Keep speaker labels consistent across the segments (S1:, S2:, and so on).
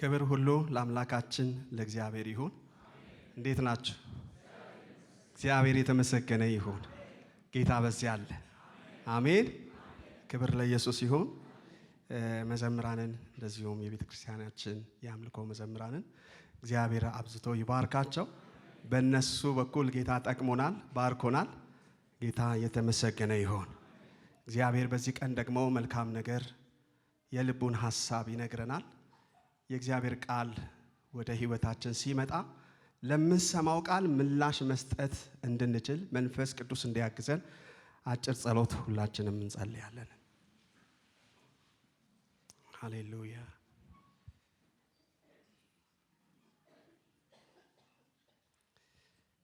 S1: ክብር ሁሉ ለአምላካችን ለእግዚአብሔር ይሁን። እንዴት ናችሁ? እግዚአብሔር የተመሰገነ ይሁን። ጌታ በዚህ አለ። አሜን። ክብር ለኢየሱስ ይሁን። መዘምራንን እንደዚሁም የቤተ ክርስቲያናችን የአምልኮ መዘምራንን እግዚአብሔር አብዝቶ ይባርካቸው። በእነሱ በኩል ጌታ ጠቅሞናል፣ ባርኮናል። ጌታ የተመሰገነ ይሁን። እግዚአብሔር በዚህ ቀን ደግሞ መልካም ነገር የልቡን ሐሳብ ይነግረናል። የእግዚአብሔር ቃል ወደ ህይወታችን ሲመጣ ለምንሰማው ቃል ምላሽ መስጠት እንድንችል መንፈስ ቅዱስ እንዲያግዘን አጭር ጸሎት ሁላችንም እንጸልያለን። ሃሌሉያ።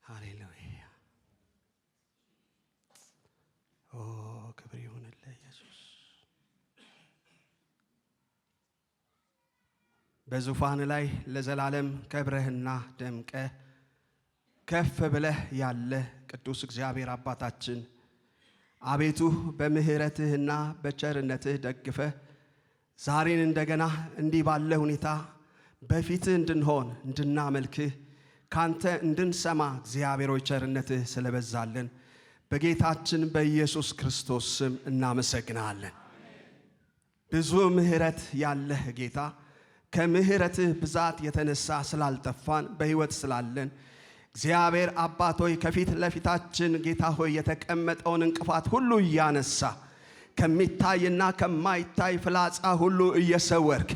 S1: ሃሌሉያ። ኦ ክብር ይሁንልህ ኢየሱስ። በዙፋን ላይ ለዘላለም ከብረህና ደምቀህ ከፍ ብለህ ያለ ቅዱስ እግዚአብሔር አባታችን አቤቱ በምህረትህና በቸርነትህ ደግፈህ ዛሬን እንደገና እንዲህ ባለ ሁኔታ በፊትህ እንድንሆን እንድናመልክህ ካንተ እንድንሰማ እግዚአብሔር ሆይ ቸርነትህ ስለበዛልን በጌታችን በኢየሱስ ክርስቶስ ስም እናመሰግናለን። ብዙ ምህረት ያለህ ጌታ ከምህረትህ ብዛት የተነሳ ስላልጠፋን በህይወት ስላለን እግዚአብሔር አባት ሆይ ከፊት ለፊታችን ጌታ ሆይ የተቀመጠውን እንቅፋት ሁሉ እያነሳ ከሚታይና ከማይታይ ፍላጻ ሁሉ እየሰወርክ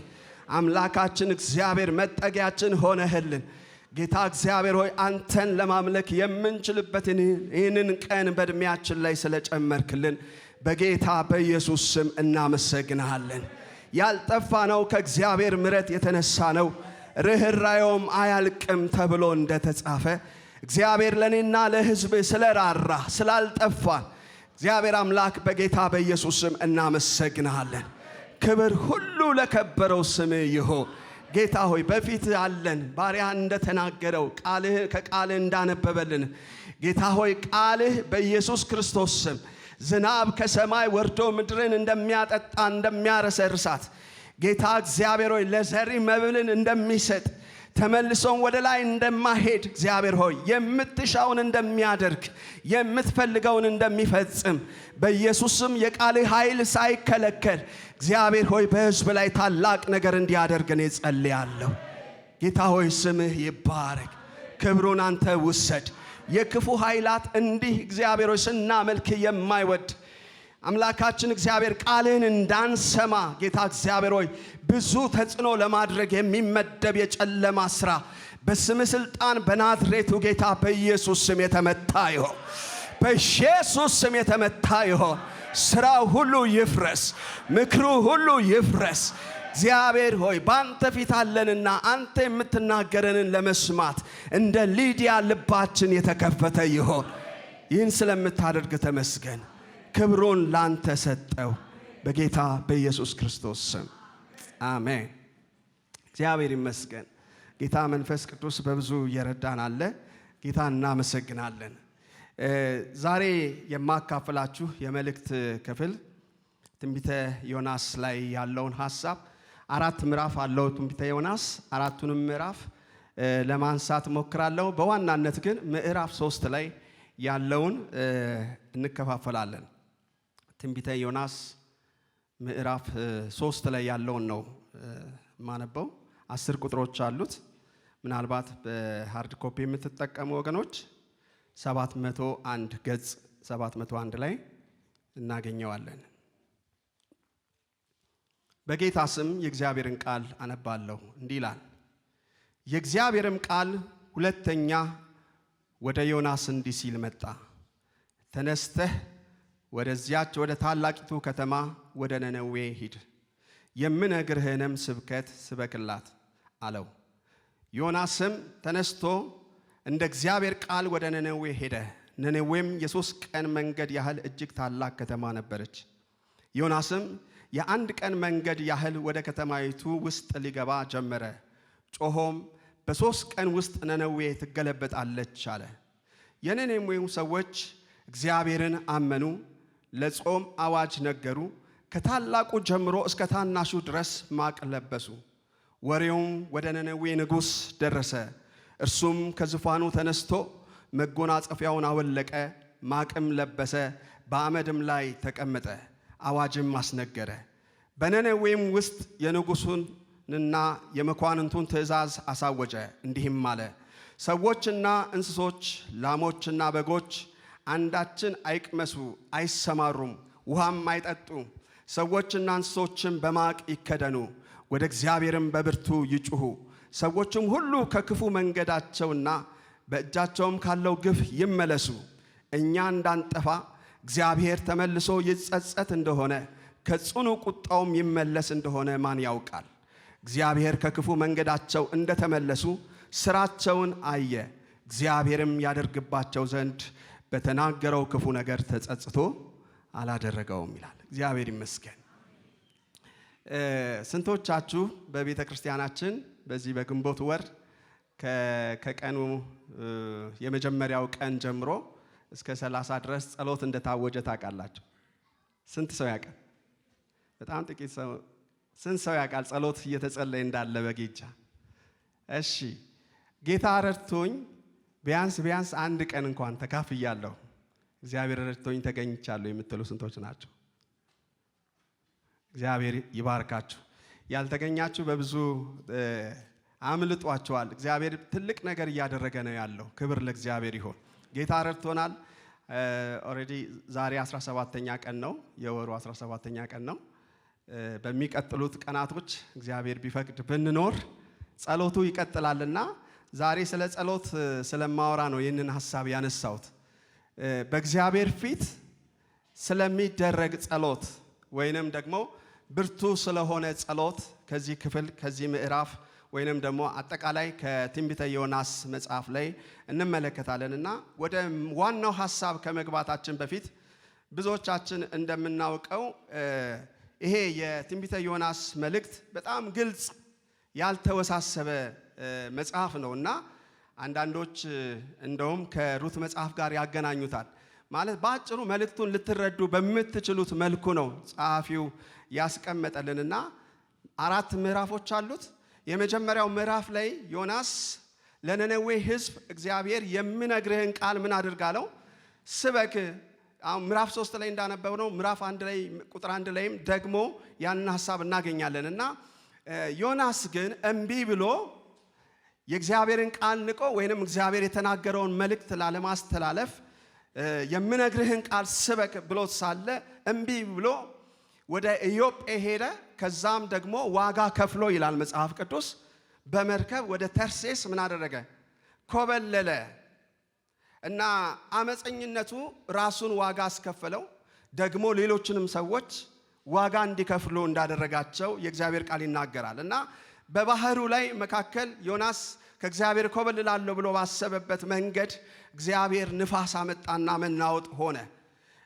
S1: አምላካችን እግዚአብሔር መጠጊያችን ሆነህልን ጌታ እግዚአብሔር ሆይ አንተን ለማምለክ የምንችልበትን ይህንን ቀን በእድሜያችን ላይ ስለጨመርክልን በጌታ በኢየሱስ ስም እናመሰግናለን። ያልጠፋነው ከእግዚአብሔር ምሕረት የተነሳ ነው፣ ርህራኄውም አያልቅም ተብሎ እንደተጻፈ እግዚአብሔር ለኔና ለሕዝብ ስለራራ ስላልጠፋን እግዚአብሔር አምላክ በጌታ በኢየሱስ ስም እናመሰግናለን። ክብር ሁሉ ለከበረው ስም ይሁን። ጌታ ሆይ በፊት አለን ባሪያ እንደተናገረው ቃልህ ከቃልህ እንዳነበበልን ጌታ ሆይ ቃልህ በኢየሱስ ክርስቶስ ስም ዝናብ ከሰማይ ወርዶ ምድርን እንደሚያጠጣ እንደሚያረሰርሳት ጌታ እግዚአብሔር ሆይ ለዘሪ መብልን እንደሚሰጥ ተመልሶን ወደ ላይ እንደማይሄድ እግዚአብሔር ሆይ የምትሻውን እንደሚያደርግ የምትፈልገውን እንደሚፈጽም በኢየሱስም የቃልህ ኃይል ሳይከለከል እግዚአብሔር ሆይ በሕዝብ ላይ ታላቅ ነገር እንዲያደርግ እኔ ጸልያለሁ። ጌታ ሆይ ስምህ ይባረክ፣ ክብሩን አንተ ውሰድ። የክፉ ኃይላት እንዲህ እግዚአብሔር ሆይ ስናመልክ የማይወድ አምላካችን እግዚአብሔር ቃልህን እንዳንሰማ ጌታ እግዚአብሔር ሆይ ብዙ ተጽዕኖ ለማድረግ የሚመደብ የጨለማ ሥራ በስም ስልጣን በናዝሬቱ ጌታ በኢየሱስ ስም የተመታ ይሁን። በኢየሱስ ስም የተመታ ይሁን። ሥራው ሁሉ ይፍረስ፣ ምክሩ ሁሉ ይፍረስ። እግዚአብሔር ሆይ ባንተ ፊት አለንና አንተ የምትናገረንን ለመስማት እንደ ሊዲያ ልባችን የተከፈተ ይሁን። ይህን ስለምታደርግ ተመስገን። ክብሩን ላንተ ሰጠው በጌታ በኢየሱስ ክርስቶስ ስም አሜን። እግዚአብሔር ይመስገን። ጌታ መንፈስ ቅዱስ በብዙ እየረዳን አለ። ጌታ እናመሰግናለን። ዛሬ የማካፈላችሁ የመልእክት ክፍል ትንቢተ ዮናስ ላይ ያለውን ሐሳብ 4 ምዕራፍ አለው ትንቢተ ዮናስ። 4ቱንም ምዕራፍ ለማንሳት ሞክራለሁ። በዋናነት ግን ምዕራፍ 3 ላይ ያለውን እንከፋፈላለን። ትንቢተ ዮናስ ምዕራፍ 3 ላይ ያለውን ነው ማነበው። 10 ቁጥሮች አሉት። ምናልባት በሃርድ ኮፒ የምትጠቀሙ ወገኖች 701 ገጽ 701 ላይ እናገኘዋለን። በጌታ ስም የእግዚአብሔርን ቃል አነባለሁ። እንዲህ ይላል። የእግዚአብሔርም ቃል ሁለተኛ ወደ ዮናስ እንዲህ ሲል መጣ። ተነስተህ ወደዚያች ወደ ታላቂቱ ከተማ ወደ ነነዌ ሂድ፣ የምነግርህንም ስብከት ስበክላት አለው። ዮናስም ተነስቶ እንደ እግዚአብሔር ቃል ወደ ነነዌ ሄደ። ነነዌም የ3 ቀን መንገድ ያህል እጅግ ታላቅ ከተማ ነበረች። ዮናስም የ1 ቀን መንገድ ያህል ወደ ከተማይቱ ውስጥ ሊገባ ጀመረ። ጮሆም በ3 ቀን ውስጥ ነነዌ ትገለበጣለች አለ። የነነዌው ሰዎች እግዚአብሔርን አመኑ፣ ለጾም አዋጅ ነገሩ። ከታላቁ ጀምሮ እስከ ታናሹ ድረስ ማቅ ለበሱ። ወሬውም ወደ ነነዌ ንጉሥ ደረሰ። እርሱም ከዙፋኑ ተነስቶ መጎናጸፊያውን አወለቀ፣ ማቅም ለበሰ፣ በአመድም ላይ ተቀመጠ፣ አዋጅም አስነገረ። በነነዌም ውስጥ የንጉሡንና የመኳንንቱን ትእዛዝ አሳወጀ፣ እንዲህም አለ። ሰዎችና እንስሶች፣ ላሞችና በጎች አንዳችን አይቅመሱ፣ አይሰማሩም፣ ውሃም አይጠጡ። ሰዎችና እንስሶችም በማቅ ይከደኑ፣ ወደ እግዚአብሔርም በብርቱ ይጩኹ። ሰዎችም ሁሉ ከክፉ መንገዳቸውና በእጃቸውም ካለው ግፍ ይመለሱ። እኛ እንዳንጠፋ እግዚአብሔር ተመልሶ ይጸጸት እንደሆነ ከጽኑ ቁጣውም ይመለስ እንደሆነ ማን ያውቃል? እግዚአብሔር ከክፉ መንገዳቸው እንደተመለሱ ስራቸውን አየ። እግዚአብሔርም ያደርግባቸው ዘንድ በተናገረው ክፉ ነገር ተጸጽቶ አላደረገውም ይላል። እግዚአብሔር ይመስገን። ስንቶቻችሁ በቤተ ክርስቲያናችን በዚህ በግንቦት ወር ከቀኑ የመጀመሪያው ቀን ጀምሮ እስከ 30 ድረስ ጸሎት እንደታወጀ ታውቃላችሁ? ስንት ሰው ያውቃል? በጣም ጥቂት ሰው። ስንት ሰው ያውቃል ጸሎት እየተጸለየ እንዳለ በጌጃ? እሺ፣ ጌታ ረድቶኝ ቢያንስ አንድ ቀን እንኳን ተካፍያለሁ፣ እግዚአብሔር ረድቶኝ ተገኝቻለሁ የምትሉ ስንቶች ናቸው? እግዚአብሔር ይባርካችሁ። ያልተገኛችሁ በብዙ አምልጧቸዋል። እግዚአብሔር ትልቅ ነገር እያደረገ ነው ያለው። ክብር ለእግዚአብሔር ይሁን። ጌታ ረድቶናል። ኦሬዲ ዛሬ 17ኛ ቀን ነው፣ የወሩ 17ኛ ቀን ነው። በሚቀጥሉት ቀናቶች እግዚአብሔር ቢፈቅድ ብንኖር ጸሎቱ ይቀጥላልና ዛሬ ስለ ጸሎት ስለማወራ ነው ይህንን ሐሳብ ያነሳሁት። በእግዚአብሔር ፊት ስለሚደረግ ጸሎት ወይንም ደግሞ ብርቱ ስለሆነ ጸሎት ከዚህ ክፍል ከዚህ ምዕራፍ ወይንም ደግሞ አጠቃላይ ከትንቢተ ዮናስ መጽሐፍ ላይ እንመለከታለንና ወደ ዋናው ሐሳብ ከመግባታችን በፊት ብዙዎቻችን እንደምናውቀው ይሄ የትንቢተ ዮናስ መልእክት በጣም ግልጽ ያልተወሳሰበ መጽሐፍ ነውና አንዳንዶች እንደውም ከሩት መጽሐፍ ጋር ያገናኙታል። ማለት በአጭሩ መልእክቱን ልትረዱ በምትችሉት መልኩ ነው ጸሐፊው ያስቀመጠልንና 4 ምዕራፎች አሉት። የመጀመሪያው ምዕራፍ ላይ ዮናስ ለነነዌ ሕዝብ እግዚአብሔር የሚነግርህን ቃል ምን አድርጋለው? ስበክ። አሁን ምዕራፍ 3 ላይ እንዳነበብነው ምዕራፍ 1 ላይ ቁጥር 1 ላይም ደግሞ ያንን ሐሳብ እናገኛለንና ዮናስ ግን እምቢ ብሎ የእግዚአብሔርን ቃል ንቆ ወይንም እግዚአብሔር የተናገረውን መልእክት ላለማስተላለፍ የሚነግርህን ቃል ስበክ ብሎት ሳለ እምቢ ብሎ ወደ ኢዮጴ ሄደ። ከዛም ደግሞ ዋጋ ከፍሎ ይላል መጽሐፍ ቅዱስ በመርከብ ወደ ተርሴስ ምን አደረገ? ኮበለለ እና አመፀኝነቱ ራሱን ዋጋ አስከፈለው። ደግሞ ሌሎችንም ሰዎች ዋጋ እንዲከፍሉ እንዳደረጋቸው የእግዚአብሔር ቃል ይናገራል። እና በባህሩ ላይ መካከል ዮናስ ከእግዚአብሔር ኮበልላለሁ ብሎ ባሰበበት መንገድ እግዚአብሔር ንፋስ አመጣና መናወጥ ሆነ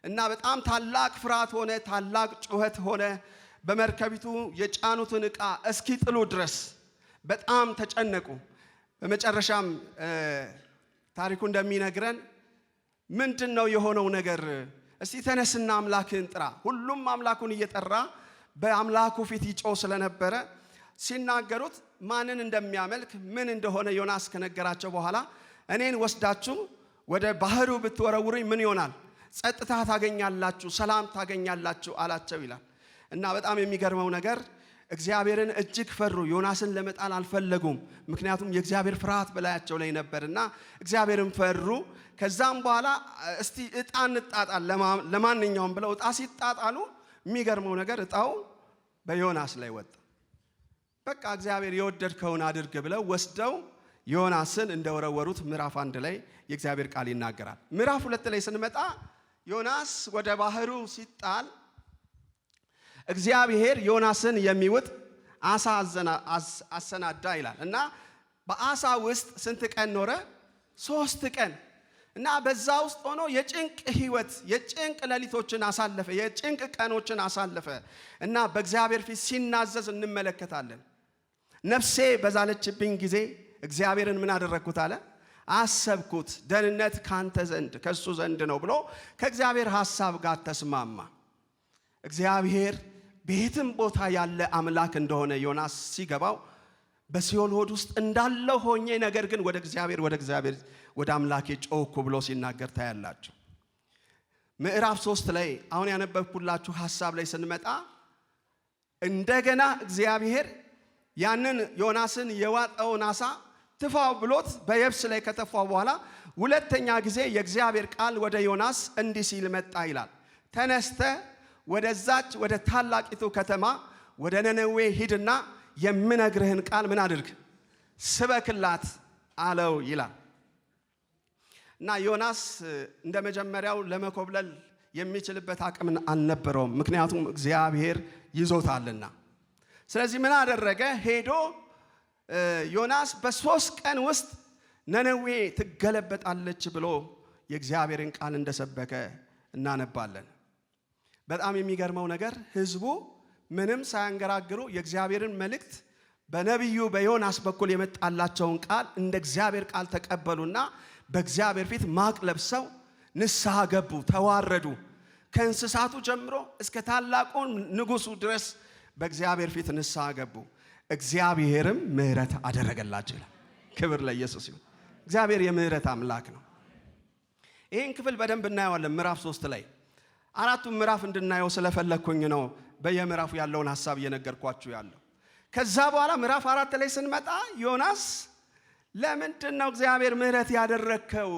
S1: እና በጣም ታላቅ ፍርሃት ሆነ፣ ታላቅ ጩኸት ሆነ። በመርከቢቱ የጫኑትን ዕቃ እስኪጥሉ ድረስ በጣም ተጨነቁ። በመጨረሻም ታሪኩ እንደሚነግረን ምንድነው የሆነው ነገር? እስቲ ተነስና አምላክህን ጥራ። ሁሉም አምላኩን እየጠራ በአምላኩ ፊት ይጮህ ስለነበረ ሲናገሩት ማንን እንደሚያመልክ ምን እንደሆነ ዮናስ ከነገራቸው በኋላ እኔን ወስዳችሁ ወደ ባህሩ ብትወረውሩኝ ምን ይሆናል? ጸጥታ ታገኛላችሁ፣ ሰላም ታገኛላችሁ አላቸው ይላል። እና በጣም የሚገርመው ነገር እግዚአብሔርን እጅግ ፈሩ። ዮናስን ለመጣል አልፈለጉም። ምክንያቱም የእግዚአብሔር ፍርሃት በላያቸው ላይ ነበርና እግዚአብሔርን ፈሩ። ከዛም በኋላ እስቲ ዕጣ እንጣጣል ለማንኛውም ብለው ዕጣ ሲጣጣሉ የሚገርመው ነገር ዕጣው በዮናስ ላይ ወጣ። በቃ እግዚአብሔር የወደድከውን አድርግ ብለው ወስደው ዮናስን እንደወረወሩት ምዕራፍ 1 ላይ የእግዚአብሔር ቃል ይናገራል። ምዕራፍ 2 ላይ ስንመጣ ዮናስ ወደ ባህሩ ሲጣል እግዚአብሔር ዮናስን የሚውጥ አሳ አሰናዳ ይላል እና በአሳ ውስጥ ስንት ቀን ኖረ? 3 ቀን። እና በዛ ውስጥ ሆኖ የጭንቅ ህይወት፣ የጭንቅ ሌሊቶችን አሳለፈ፣ የጭንቅ ቀኖችን አሳለፈ እና በእግዚአብሔር ፊት ሲናዘዝ እንመለከታለን። ነፍሴ በዛለችብኝ ጊዜ እግዚአብሔርን ምን አደረግኩት አለ? አሰብኩት። ደህንነት ካንተ ዘንድ ከሱ ዘንድ ነው ብሎ ከእግዚአብሔር ሐሳብ ጋር ተስማማ። እግዚአብሔር ቤትም ቦታ ያለ አምላክ እንደሆነ ዮናስ ሲገባው በሲኦል ሆድ ውስጥ እንዳለው ሆኜ ነገር ግን ወደ እግዚአብሔር ወደ አምላኬ ጮኩ ብሎ ሲናገር ታያላችሁ። ምዕራፍ 3 ላይ አሁን ያነበብኩላችሁ ሐሳብ ላይ ስንመጣ እንደገና እግዚአብሔር ያንን ዮናስን የዋጠውን ዓሣ ትፋው ብሎት በየብስ ላይ ከተፋው በኋላ ሁለተኛ ጊዜ የእግዚአብሔር ቃል ወደ ዮናስ እንዲህ ሲል መጣ ይላል። ተነስተ ወደዛች ወደ ታላቂቱ ከተማ ወደ ነነዌ ሂድና የምነግርህን ቃል ምን አድርግ ስበክላት አለው ይላል። እና ዮናስ እንደ መጀመሪያው ለመኮብለል የሚችልበት አቅም አልነበረውም፣ ምክንያቱም እግዚአብሔር ይዞታልና። ስለዚህ ምን አደረገ? ሄዶ ዮናስ በ3 ቀን ውስጥ ነነዌ ትገለበጣለች ብሎ የእግዚአብሔርን ቃል እንደሰበከ እናነባለን። በጣም የሚገርመው ነገር ህዝቡ ምንም ሳያንገራግሩ የእግዚአብሔርን መልእክት በነቢዩ በዮናስ በኩል የመጣላቸውን ቃል እንደ እግዚአብሔር ቃል ተቀበሉና በእግዚአብሔር ፊት ማቅ ለብሰው ንስሐ ገቡ፣ ተዋረዱ። ከእንስሳቱ ጀምሮ እስከ ታላቁ ንጉሱ ድረስ በእግዚአብሔር ፊት ንስሐ ገቡ። እግዚአብሔርም ምሕረት አደረገላቸው። ክብር ለኢየሱስ ይሁን። እግዚአብሔር የምሕረት አምላክ ነው። ይህን ክፍል በደንብ እናየዋለን። ምዕራፍ 3 ላይ 4ቱን ምዕራፍ እንድናየው ስለፈለኩኝ ነው በየምዕራፉ ያለውን ሐሳብ እየነገርኳችሁ ያለው። ከዛ በኋላ ምዕራፍ 4 ላይ ስንመጣ ዮናስ ለምንድነው እግዚአብሔር ምሕረት ያደረከው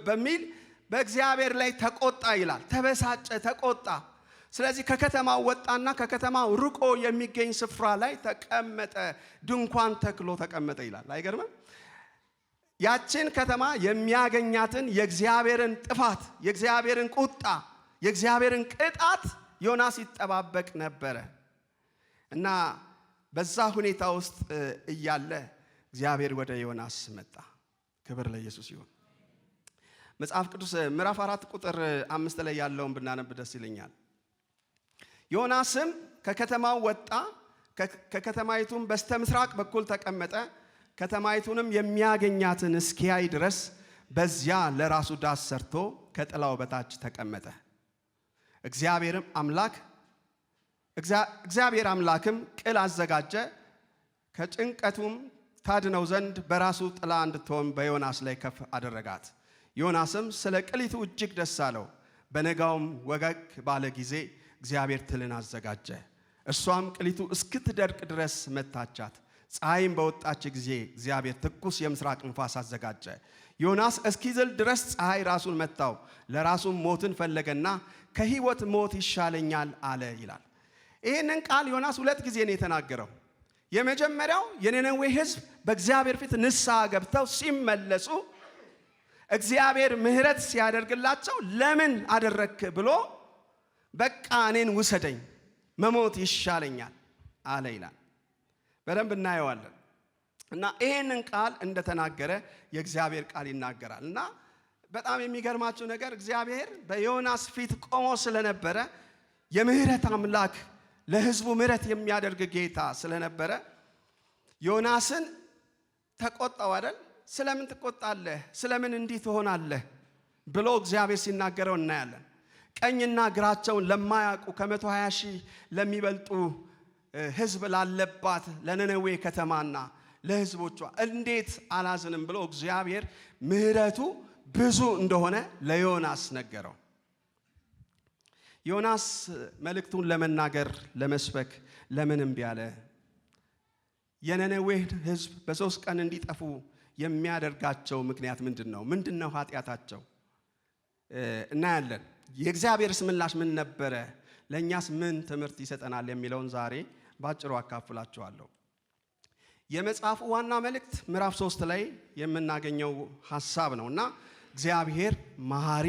S1: በሚል በእግዚአብሔር ላይ ተቆጣ ይላል። ተበሳጨ፣ ተቆጣ። ስለዚህ ከከተማው ወጣና ከከተማው ርቆ የሚገኝ ስፍራ ላይ ተቀመጠ፣ ድንኳን ተክሎ ተቀመጠ ይላል። አይገርምም? ያችን ከተማ የሚያገኛትን የእግዚአብሔርን ጥፋት፣ የእግዚአብሔርን ቁጣ፣ የእግዚአብሔርን ቅጣት ዮናስ ይጠባበቅ ነበረ እና በዛ ሁኔታ ውስጥ እያለ እግዚአብሔር ወደ ዮናስ መጣ። ክብር ለኢየሱስ ይሁን። መጽሐፍ ቅዱስ ምዕራፍ 4 ቁጥር 5 ላይ ያለውን ብናነብ ደስ ይለኛል። ዮናስም ከከተማው ወጣ፣ ከከተማይቱም በስተምስራቅ በኩል ተቀመጠ። ከተማይቱንም የሚያገኛትን እስኪያይ ድረስ በዚያ ለራሱ ዳስ ሰርቶ ከጥላው በታች ተቀመጠ። እግዚአብሔር አምላክም ቅል አዘጋጀ፣ ከጭንቀቱም ታድነው ዘንድ በራሱ ጥላ እንድትሆን በዮናስ ላይ ከፍ አደረጋት። ዮናስም ስለ ቅሊቱ እጅግ ደስ አለው። በነጋውም ወገግ ባለ ጊዜ እግዚአብሔር ትልን አዘጋጀ። እሷም ቅሊቱ እስክትደርቅ ድረስ መታቻት። ፀሐይም በወጣች ጊዜ እግዚአብሔር ትኩስ የምስራቅ ንፋስ አዘጋጀ። ዮናስ እስኪዝል ድረስ ፀሐይ ራሱን መታው፣ ለራሱም ሞትን ፈለገና ከሕይወት ሞት ይሻለኛል አለ ይላል። ይህንን ቃል ዮናስ 2 ጊዜ ነው የተናገረው። የመጀመሪያው የነነዌ ሕዝብ በእግዚአብሔር ፊት ንስሐ ገብተው ሲመለሱ እግዚአብሔር ምሕረት ሲያደርግላቸው ለምን አደረክ ብሎ በቃ እኔን ውሰደኝ መሞት ይሻለኛል አለ ይላል። በደንብ እናየዋለን። እና ይሄንን ቃል እንደተናገረ የእግዚአብሔር ቃል ይናገራል። እና በጣም የሚገርማችሁ ነገር እግዚአብሔር በዮናስ ፊት ቆሞ ስለነበረ የምህረት አምላክ ለሕዝቡ ምህረት የሚያደርግ ጌታ ስለነበረ ዮናስን ተቆጣው አይደል? ስለምን ትቆጣለህ? ስለምን እንዲህ ትሆናለህ ብሎ እግዚአብሔር ሲናገረው እናያለን። ቀኝና ግራቸውን ለማያውቁ ከ120 ሺህ ለሚበልጡ ሕዝብ ላለባት ለነነዌ ከተማና ለሕዝቦቿ እንዴት አላዝንም ብሎ እግዚአብሔር ምህረቱ ብዙ እንደሆነ ለዮናስ ነገረው። ዮናስ መልእክቱን ለመናገር ለመስበክ ለምን እምቢ አለ? የነነዌ ሕዝብ በ3 ቀን እንዲጠፉ የሚያደርጋቸው ምክንያት ምንድነው? ምንድነው ኃጢአታቸው? እናያለን። የእግዚአብሔርስ ምላሽ ምን ነበረ? ለእኛስ ምን ትምህርት ይሰጠናል የሚለውን ዛሬ ባጭሩ አካፍላችኋለሁ። የመጽሐፉ ዋና መልእክት ምዕራፍ 3 ላይ የምናገኘው ሐሳብ ነውና እግዚአብሔር መሐሪ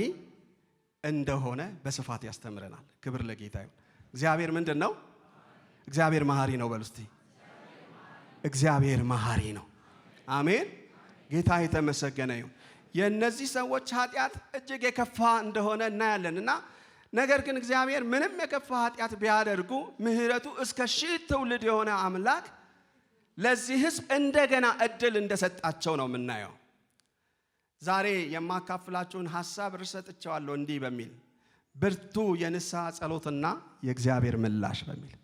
S1: እንደሆነ በስፋት ያስተምረናል። ክብር ለጌታ ይሁን። እግዚአብሔር ምንድነው? እግዚአብሔር መሐሪ ነው። በሉ እስቲ እግዚአብሔር መሐሪ ነው። አሜን። ጌታ የተመሰገነ ይሁን። የእነዚህ ሰዎች ኃጢአት እጅግ የከፋ እንደሆነ እናያለንና ነገር ግን እግዚአብሔር ምንም የከፋ ኃጢአት ቢያደርጉ ምህረቱ እስከ 1000 ትውልድ የሆነ አምላክ ለዚህ ሕዝብ እንደገና እድል እንደሰጣቸው ነው የምናየው። ዛሬ የማካፍላችሁን ሐሳብ ርሰጥቻለሁ እንዲህ በሚል ብርቱ የንስሐ ጸሎትና የእግዚአብሔር ምላሽ በሚል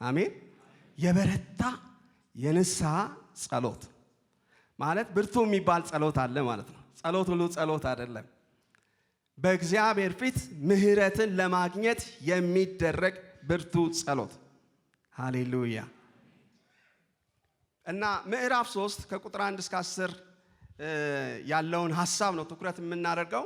S1: አሜን። የበረታ የንስሐ ጸሎት ማለት ብርቱ የሚባል ጸሎት አለ ማለት ነው። ጸሎት ሁሉ ጸሎት አይደለም። በእግዚአብሔር ፊት ምህረትን ለማግኘት የሚደረግ ብርቱ ጸሎት። ሃሌሉያ። እና ምዕራፍ 3 ከቁጥር 1 እስከ 10 ያለውን ሐሳብ ነው ትኩረት የምናደርገው።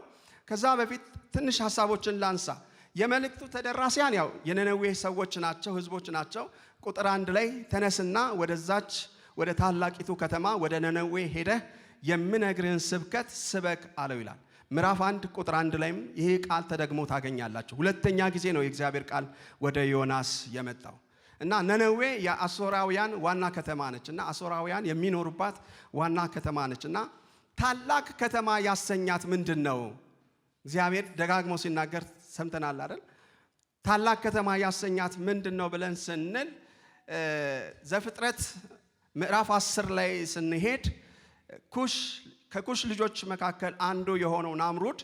S1: ከዛ በፊት ትንሽ ሐሳቦችን ላንሳ። የመልእክቱ ተደራሲያን ያው የነነዌ ሰዎች ናቸው፣ ህዝቦች ናቸው። ቁጥር 1 ላይ ተነስና ወደዛች ወደ ታላቂቱ ከተማ ወደ ነነዌ ሄደህ የምነግርህን ስብከት ስበክ አለው ይላል። ምዕራፍ 1 ቁጥር 1 ላይም ይሄ ቃል ተደግሞ ታገኛላችሁ። ሁለተኛ ጊዜ ነው የእግዚአብሔር ቃል ወደ ዮናስ የመጣው። እና ነነዌ የአሦራውያን ዋና ከተማ ነች እና አሦራውያን የሚኖሩባት ዋና ከተማ ነች እና ታላቅ ከተማ ያሰኛት ምንድነው? እግዚአብሔር ደጋግሞ ሲናገር ሰምተናል አይደል? ታላቅ ከተማ ያሰኛት ምንድነው ብለን ስንል ዘፍጥረት ምዕራፍ 10 ላይ ስንሄድ ከኩሽ ልጆች መካከል አንዱ የሆነው ናምሩድ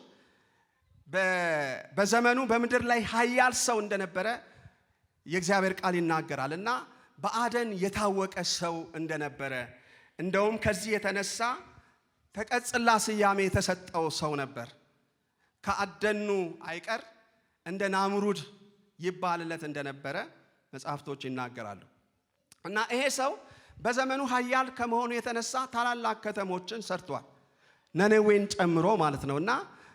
S1: በዘመኑ በምድር ላይ ኃያል ሰው እንደነበረ የእግዚአብሔር ቃል ይናገራል እና በአደን የታወቀ ሰው እንደነበረ እንደውም ከዚህ የተነሳ ተቀጽላ ስያሜ የተሰጠው ሰው ነበር። ከአደኑ አይቀር እንደ ናምሩድ ይባልለት እንደነበረ መጽሐፍቶች ይናገራሉ። እና ይሄ ሰው በዘመኑ ኃያል ከመሆኑ የተነሳ ታላላቅ ከተሞችን ሰርቷል፣ ነነዌን ጨምሮ ማለት ነውና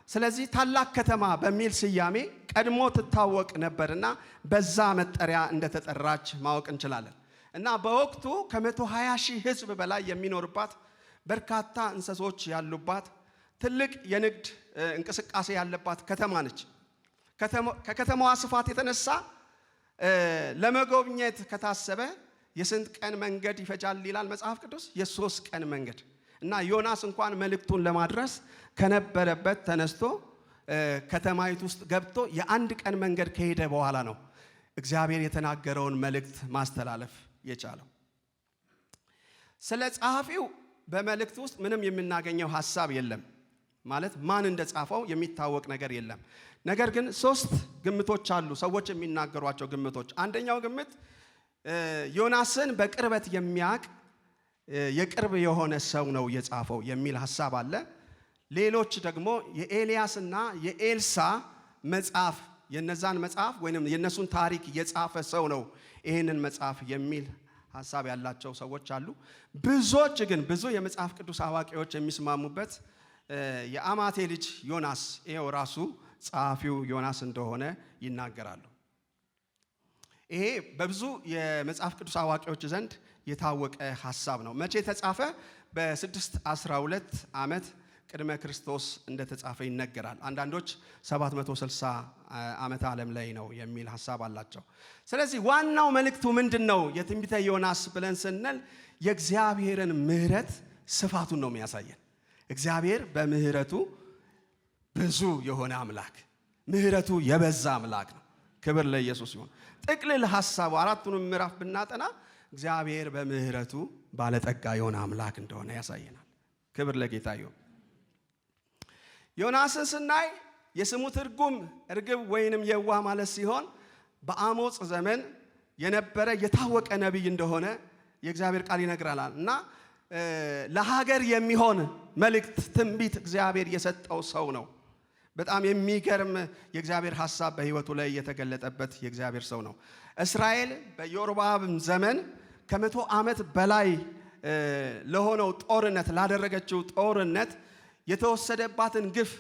S1: ስለዚህ ታላቅ ከተማ በሚል ስያሜ ቀድሞ ትታወቅ ነበርና በዛ መጠሪያ እንደተጠራች ማወቅ እንችላለን። እና በወቅቱ ከ120 ሺህ ሕዝብ በላይ የሚኖርባት በርካታ እንስሶች ያሉባት ትልቅ የንግድ እንቅስቃሴ ያለባት ከተማ ነች። ከከተማዋ ስፋት የተነሳ ለመጎብኘት ከታሰበ የስንት ቀን መንገድ ይፈጃል ይላል መጽሐፍ ቅዱስ? የ3 ቀን መንገድ። እና ዮናስ እንኳን መልእክቱን ለማድረስ ከነበረበት ተነስቶ ከተማይቱ ውስጥ ገብቶ የ1 ቀን መንገድ ከሄደ በኋላ ነው እግዚአብሔር የተናገረውን መልእክት ማስተላለፍ የቻለው። ስለ ጸሐፊው በመልእክቱ ውስጥ ምንም የምናገኘው ሐሳብ የለም። ማለት ማን እንደጻፈው የሚታወቅ ነገር የለም። ነገር ግን 3 ግምቶች አሉ፣ ሰዎች የሚናገሯቸው ግምቶች። አንደኛው ግምት ዮናስን በቅርበት የሚያውቅ የቅርብ የሆነ ሰው ነው የጻፈው የሚል ሐሳብ አለ። ሌሎች ደግሞ የኤልያስና የኤልሳ መጽሐፍ የነዛን መጽሐፍ ወይንም የነሱን ታሪክ የጻፈ ሰው ነው ይሄንን መጽሐፍ የሚል ሐሳብ ያላቸው ሰዎች አሉ። ብዙዎች ግን ብዙ የመጽሐፍ ቅዱስ አዋቂዎች የሚስማሙበት የአማቴ ልጅ ዮናስ ይሄው ራሱ ጸሐፊው ዮናስ እንደሆነ ይናገራሉ። ይሄ በብዙ የመጽሐፍ ቅዱስ አዋቂዎች ዘንድ የታወቀ ሐሳብ ነው። መቼ ተጻፈ? በ612 ዓመት ቅድመ ክርስቶስ እንደተጻፈ ይነገራል። አንዳንዶች 760 ዓመተ ዓለም ላይ ነው የሚል ሐሳብ አላቸው። ስለዚህ ዋናው መልእክቱ ምንድነው? የትንቢተ ዮናስ ብለን ስንል የእግዚአብሔርን ምሕረት ስፋቱን ነው የሚያሳየን። እግዚአብሔር በምሕረቱ ብዙ የሆነ አምላክ፣ ምሕረቱ የበዛ አምላክ ነው። ክብር ለኢየሱስ ይሁን። ጥቅልል ሐሳቡ 4ቱንም ምዕራፍ ብናጠና እግዚአብሔር በምሕረቱ ባለጠጋ የሆነ አምላክ እንደሆነ ያሳየናል። ክብር ለጌታ ይሁን። ዮናስን ስናይ የስሙ ትርጉም እርግብ ወይንም የዋህ ማለት ሲሆን በአሞጽ ዘመን የነበረ የታወቀ ነቢይ እንደሆነ የእግዚአብሔር ቃል ይነግራል እና ለሀገር የሚሆን መልእክት ትንቢት እግዚአብሔር የሰጠው ሰው ነው። በጣም የሚገርም የእግዚአብሔር ሐሳብ በሕይወቱ ላይ የተገለጠበት የእግዚአብሔር ሰው ነው። እስራኤል በኢዮርብዓም ዘመን ከ100 ዓመት በላይ ለሆነው ጦርነት ላደረገችው ጦርነት የተወሰደባትን ግፍ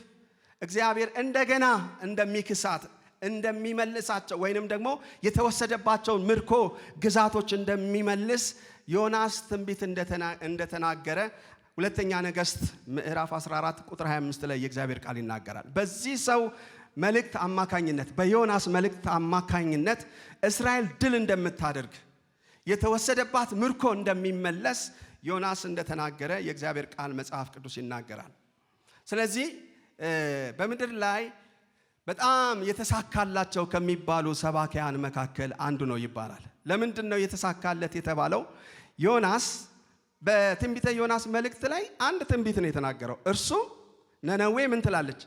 S1: እግዚአብሔር እንደገና እንደሚክሳት እንደሚመልሳቸው ወይንም ደግሞ የተወሰደባቸውን ምርኮ ግዛቶች እንደሚመልስ ዮናስ ትንቢት እንደተናገረ ሁለተኛ ነገሥት ምዕራፍ 14 ቁጥር 25 ላይ የእግዚአብሔር ቃል ይናገራል። በዚህ ሰው መልእክት አማካኝነት በዮናስ መልእክት አማካኝነት እስራኤል ድል እንደምታደርግ የተወሰደባት ምርኮ እንደሚመለስ ዮናስ እንደተናገረ የእግዚአብሔር ቃል መጽሐፍ ቅዱስ ይናገራል። ስለዚህ በምድር ላይ በጣም የተሳካላቸው ከሚባሉ ሰባኪያን መካከል አንዱ ነው ይባላል። ለምንድን ነው የተሳካለት የተባለው? ዮናስ በትንቢተ ዮናስ መልእክት ላይ አንድ ትንቢት ነው የተናገረው። እርሱ ነነዌ ምን ትላለች?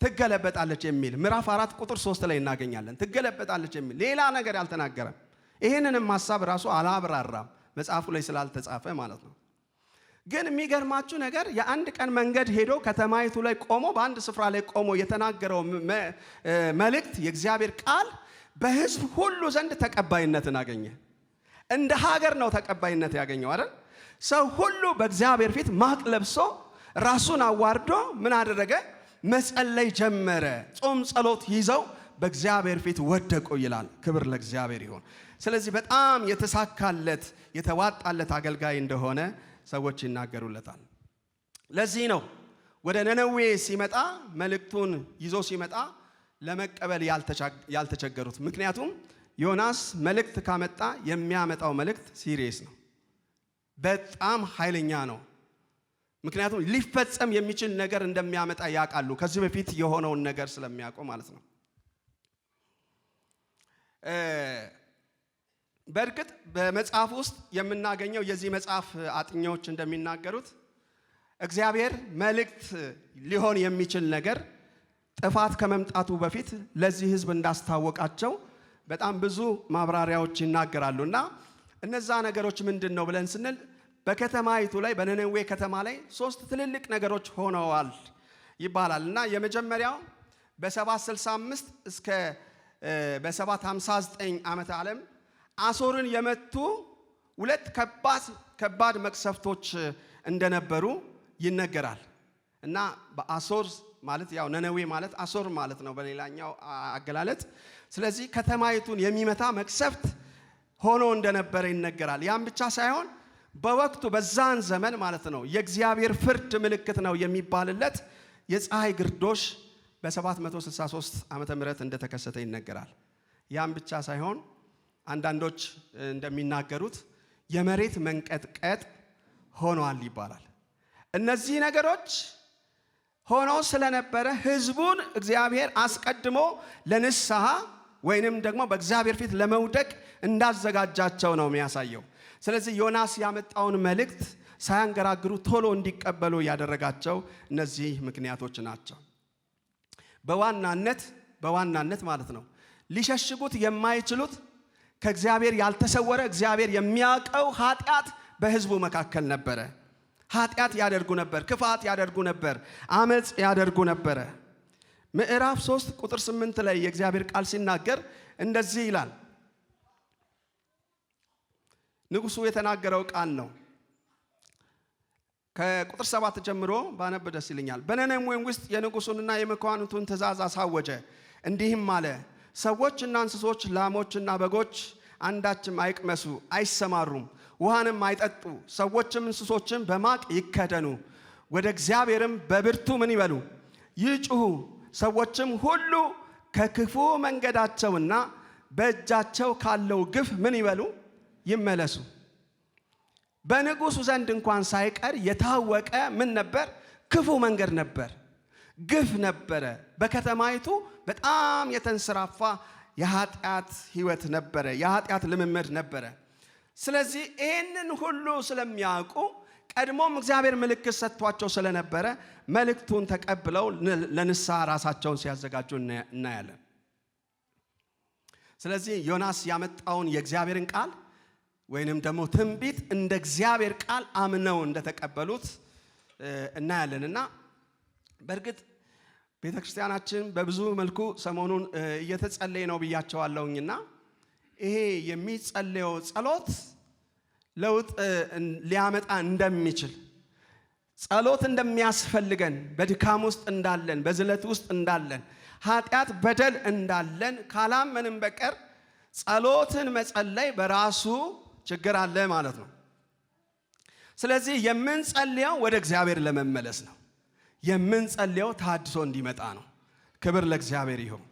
S1: ትገለበጣለች የሚል ምዕራፍ 4 ቁጥር 3 ላይ እናገኛለን። ትገለበጣለች የሚል ሌላ ነገር አልተናገረም። ይሄንንም ሐሳብ ራሱ አላብራራም፣ መጽሐፉ ላይ ስላልተጻፈ ማለት ነው። ግን የሚገርማችሁ ነገር የአንድ ቀን መንገድ ሄዶ ከተማይቱ ላይ ቆሞ በአንድ ስፍራ ላይ ቆሞ የተናገረው መልእክት የእግዚአብሔር ቃል በሕዝብ ሁሉ ዘንድ ተቀባይነትን አገኘ። እንደ ሀገር ነው ተቀባይነት ያገኘው አይደል? ሰው ሁሉ በእግዚአብሔር ፊት ማቅ ለብሶ ራሱን አዋርዶ ምን አደረገ? መጸለይ ጀመረ። ጾም ጸሎት ይዘው በእግዚአብሔር ፊት ወደቁ ይላል። ክብር ለእግዚአብሔር ይሁን። ስለዚህ በጣም የተሳካለት የተዋጣለት አገልጋይ እንደሆነ ሰዎች ይናገሩለታል። ለዚህ ነው ወደ ነነዌ ሲመጣ መልእክቱን ይዞ ሲመጣ ለመቀበል ያልተቸገሩት። ምክንያቱም ዮናስ መልእክት ካመጣ የሚያመጣው መልእክት ሲሪየስ ነው፣ በጣም ኃይለኛ ነው። ምክንያቱም ሊፈጸም የሚችል ነገር እንደሚያመጣ ያውቃሉ። ከዚህ በፊት የሆነውን ነገር ስለሚያውቁ ማለት ነው። በእርግጥ በመጽሐፍ ውስጥ የምናገኘው የዚህ መጽሐፍ አጥኚዎች እንደሚናገሩት እግዚአብሔር መልእክት ሊሆን የሚችል ነገር ጥፋት ከመምጣቱ በፊት ለዚህ ሕዝብ እንዳስታወቃቸው በጣም ብዙ ማብራሪያዎች ይናገራሉና እነዛ ነገሮች ምንድን ነው ብለን ስንል በከተማይቱ ላይ በነነዌ ከተማ ላይ 3 ትልልቅ ነገሮች ሆነዋል ይባላል እና የመጀመሪያው በ765 እስከ በ759 ዓመተ ዓለም አሶርን የመቱ 2 ከባድ መቅሰፍቶች እንደነበሩ ይነገራል። እና በአሶር ማለት ያው ነነዌ ማለት አሶር ማለት ነው በሌላኛው አገላለጥ። ስለዚህ ከተማይቱን የሚመታ መቅሰፍት ሆኖ እንደነበረ ይነገራል። ያም ብቻ ሳይሆን በወቅቱ በዛን ዘመን ማለት ነው የእግዚአብሔር ፍርድ ምልክት ነው የሚባልለት የፀሐይ ግርዶሽ በ763 ዓመተ ምህረት እንደተከሰተ ይነገራል። ያም ብቻ ሳይሆን አንዳንዶች እንደሚናገሩት የመሬት መንቀጥቀጥ ሆኗል ይባላል። እነዚህ ነገሮች ሆኖ ስለነበረ ሕዝቡን እግዚአብሔር አስቀድሞ ለንስሐ ወይንም ደግሞ በእግዚአብሔር ፊት ለመውደቅ እንዳዘጋጃቸው ነው የሚያሳየው። ስለዚህ ዮናስ ያመጣውን መልእክት ሳያንገራግሩ ቶሎ እንዲቀበሉ ያደረጋቸው እነዚህ ምክንያቶች ናቸው። በዋናነት ማለት ነው ሊሸሽጉት የማይችሉት ከእግዚአብሔር ያልተሰወረ እግዚአብሔር የሚያውቀው ኃጢአት በሕዝቡ መካከል ነበረ። ኃጢአት ያደርጉ ነበር፣ ክፋት ያደርጉ ነበር፣ አመጽ ያደርጉ ነበረ። ምዕራፍ 3 ቁጥር 8 ላይ የእግዚአብሔር ቃል ሲናገር እንደዚህ ይላል። ንጉሡ የተናገረው ቃል ነው። ከቁጥር 7 ጀምሮ ባነብ ደስ ይለኛል። በነነዌም ውስጥ የንጉሡንና የመኳንንቱን ትእዛዝ አሳወጀ፣ እንዲህም አለ፣ ሰዎችና እንስሶች፣ ላሞችና በጎች አንዳችም አይቅመሱ፣ አይሰማሩም፣ ውሃንም አይጠጡ፣ ሰዎችም እንስሶችም በማቅ ይከደኑ፣ ወደ እግዚአብሔርም በብርቱ ምን ይበሉ? ይጩሁ፣ ሰዎችም ሁሉ ከክፉ መንገዳቸውና በእጃቸው ካለው ግፍ ምን ይበሉ? ይመለሱ። በንጉሡ ዘንድ እንኳን ሳይቀር የታወቀ ምን ነበር? ክፉ መንገድ ነበር፣ ግፍ ነበረ። በከተማይቱ በጣም የተንሰራፋ የኃጢአት ሕይወት ነበረ፣ የኃጢአት ልምምድ ነበረ። ስለዚህ ይህንን ሁሉ ስለሚያውቁ ቀድሞም እግዚአብሔር ምልክት ሰጥቷቸው ስለነበረ መልእክቱን ተቀብለው ለንስሐ ራሳቸውን ሲያዘጋጁ እናያለን። ስለዚህ ዮናስ ያመጣውን የእግዚአብሔርን ቃል ወይንም ደግሞ ትንቢት እንደ እግዚአብሔር ቃል አምነው እንደተቀበሉት እናያለን። እና በእርግጥ ቤተክርስቲያናችን በብዙ መልኩ ሰሞኑን እየተጸለየ ነው ብያቸዋለሁኝና ይሄ የሚጸለየው ጸሎት ለውጥ ሊያመጣ እንደሚችል ጸሎት እንደሚያስፈልገን በድካም ውስጥ እንዳለን በዝለት ውስጥ እንዳለን ኃጢአት በደል እንዳለን ካላመንም በቀር ጸሎትን መጸለይ በራሱ ችግር አለ ማለት ነው። ስለዚህ የምንጸልየው ወደ እግዚአብሔር ለመመለስ ነው። የምንጸልየው ታድሶ እንዲመጣ ነው። ክብር ለእግዚአብሔር ይሁን።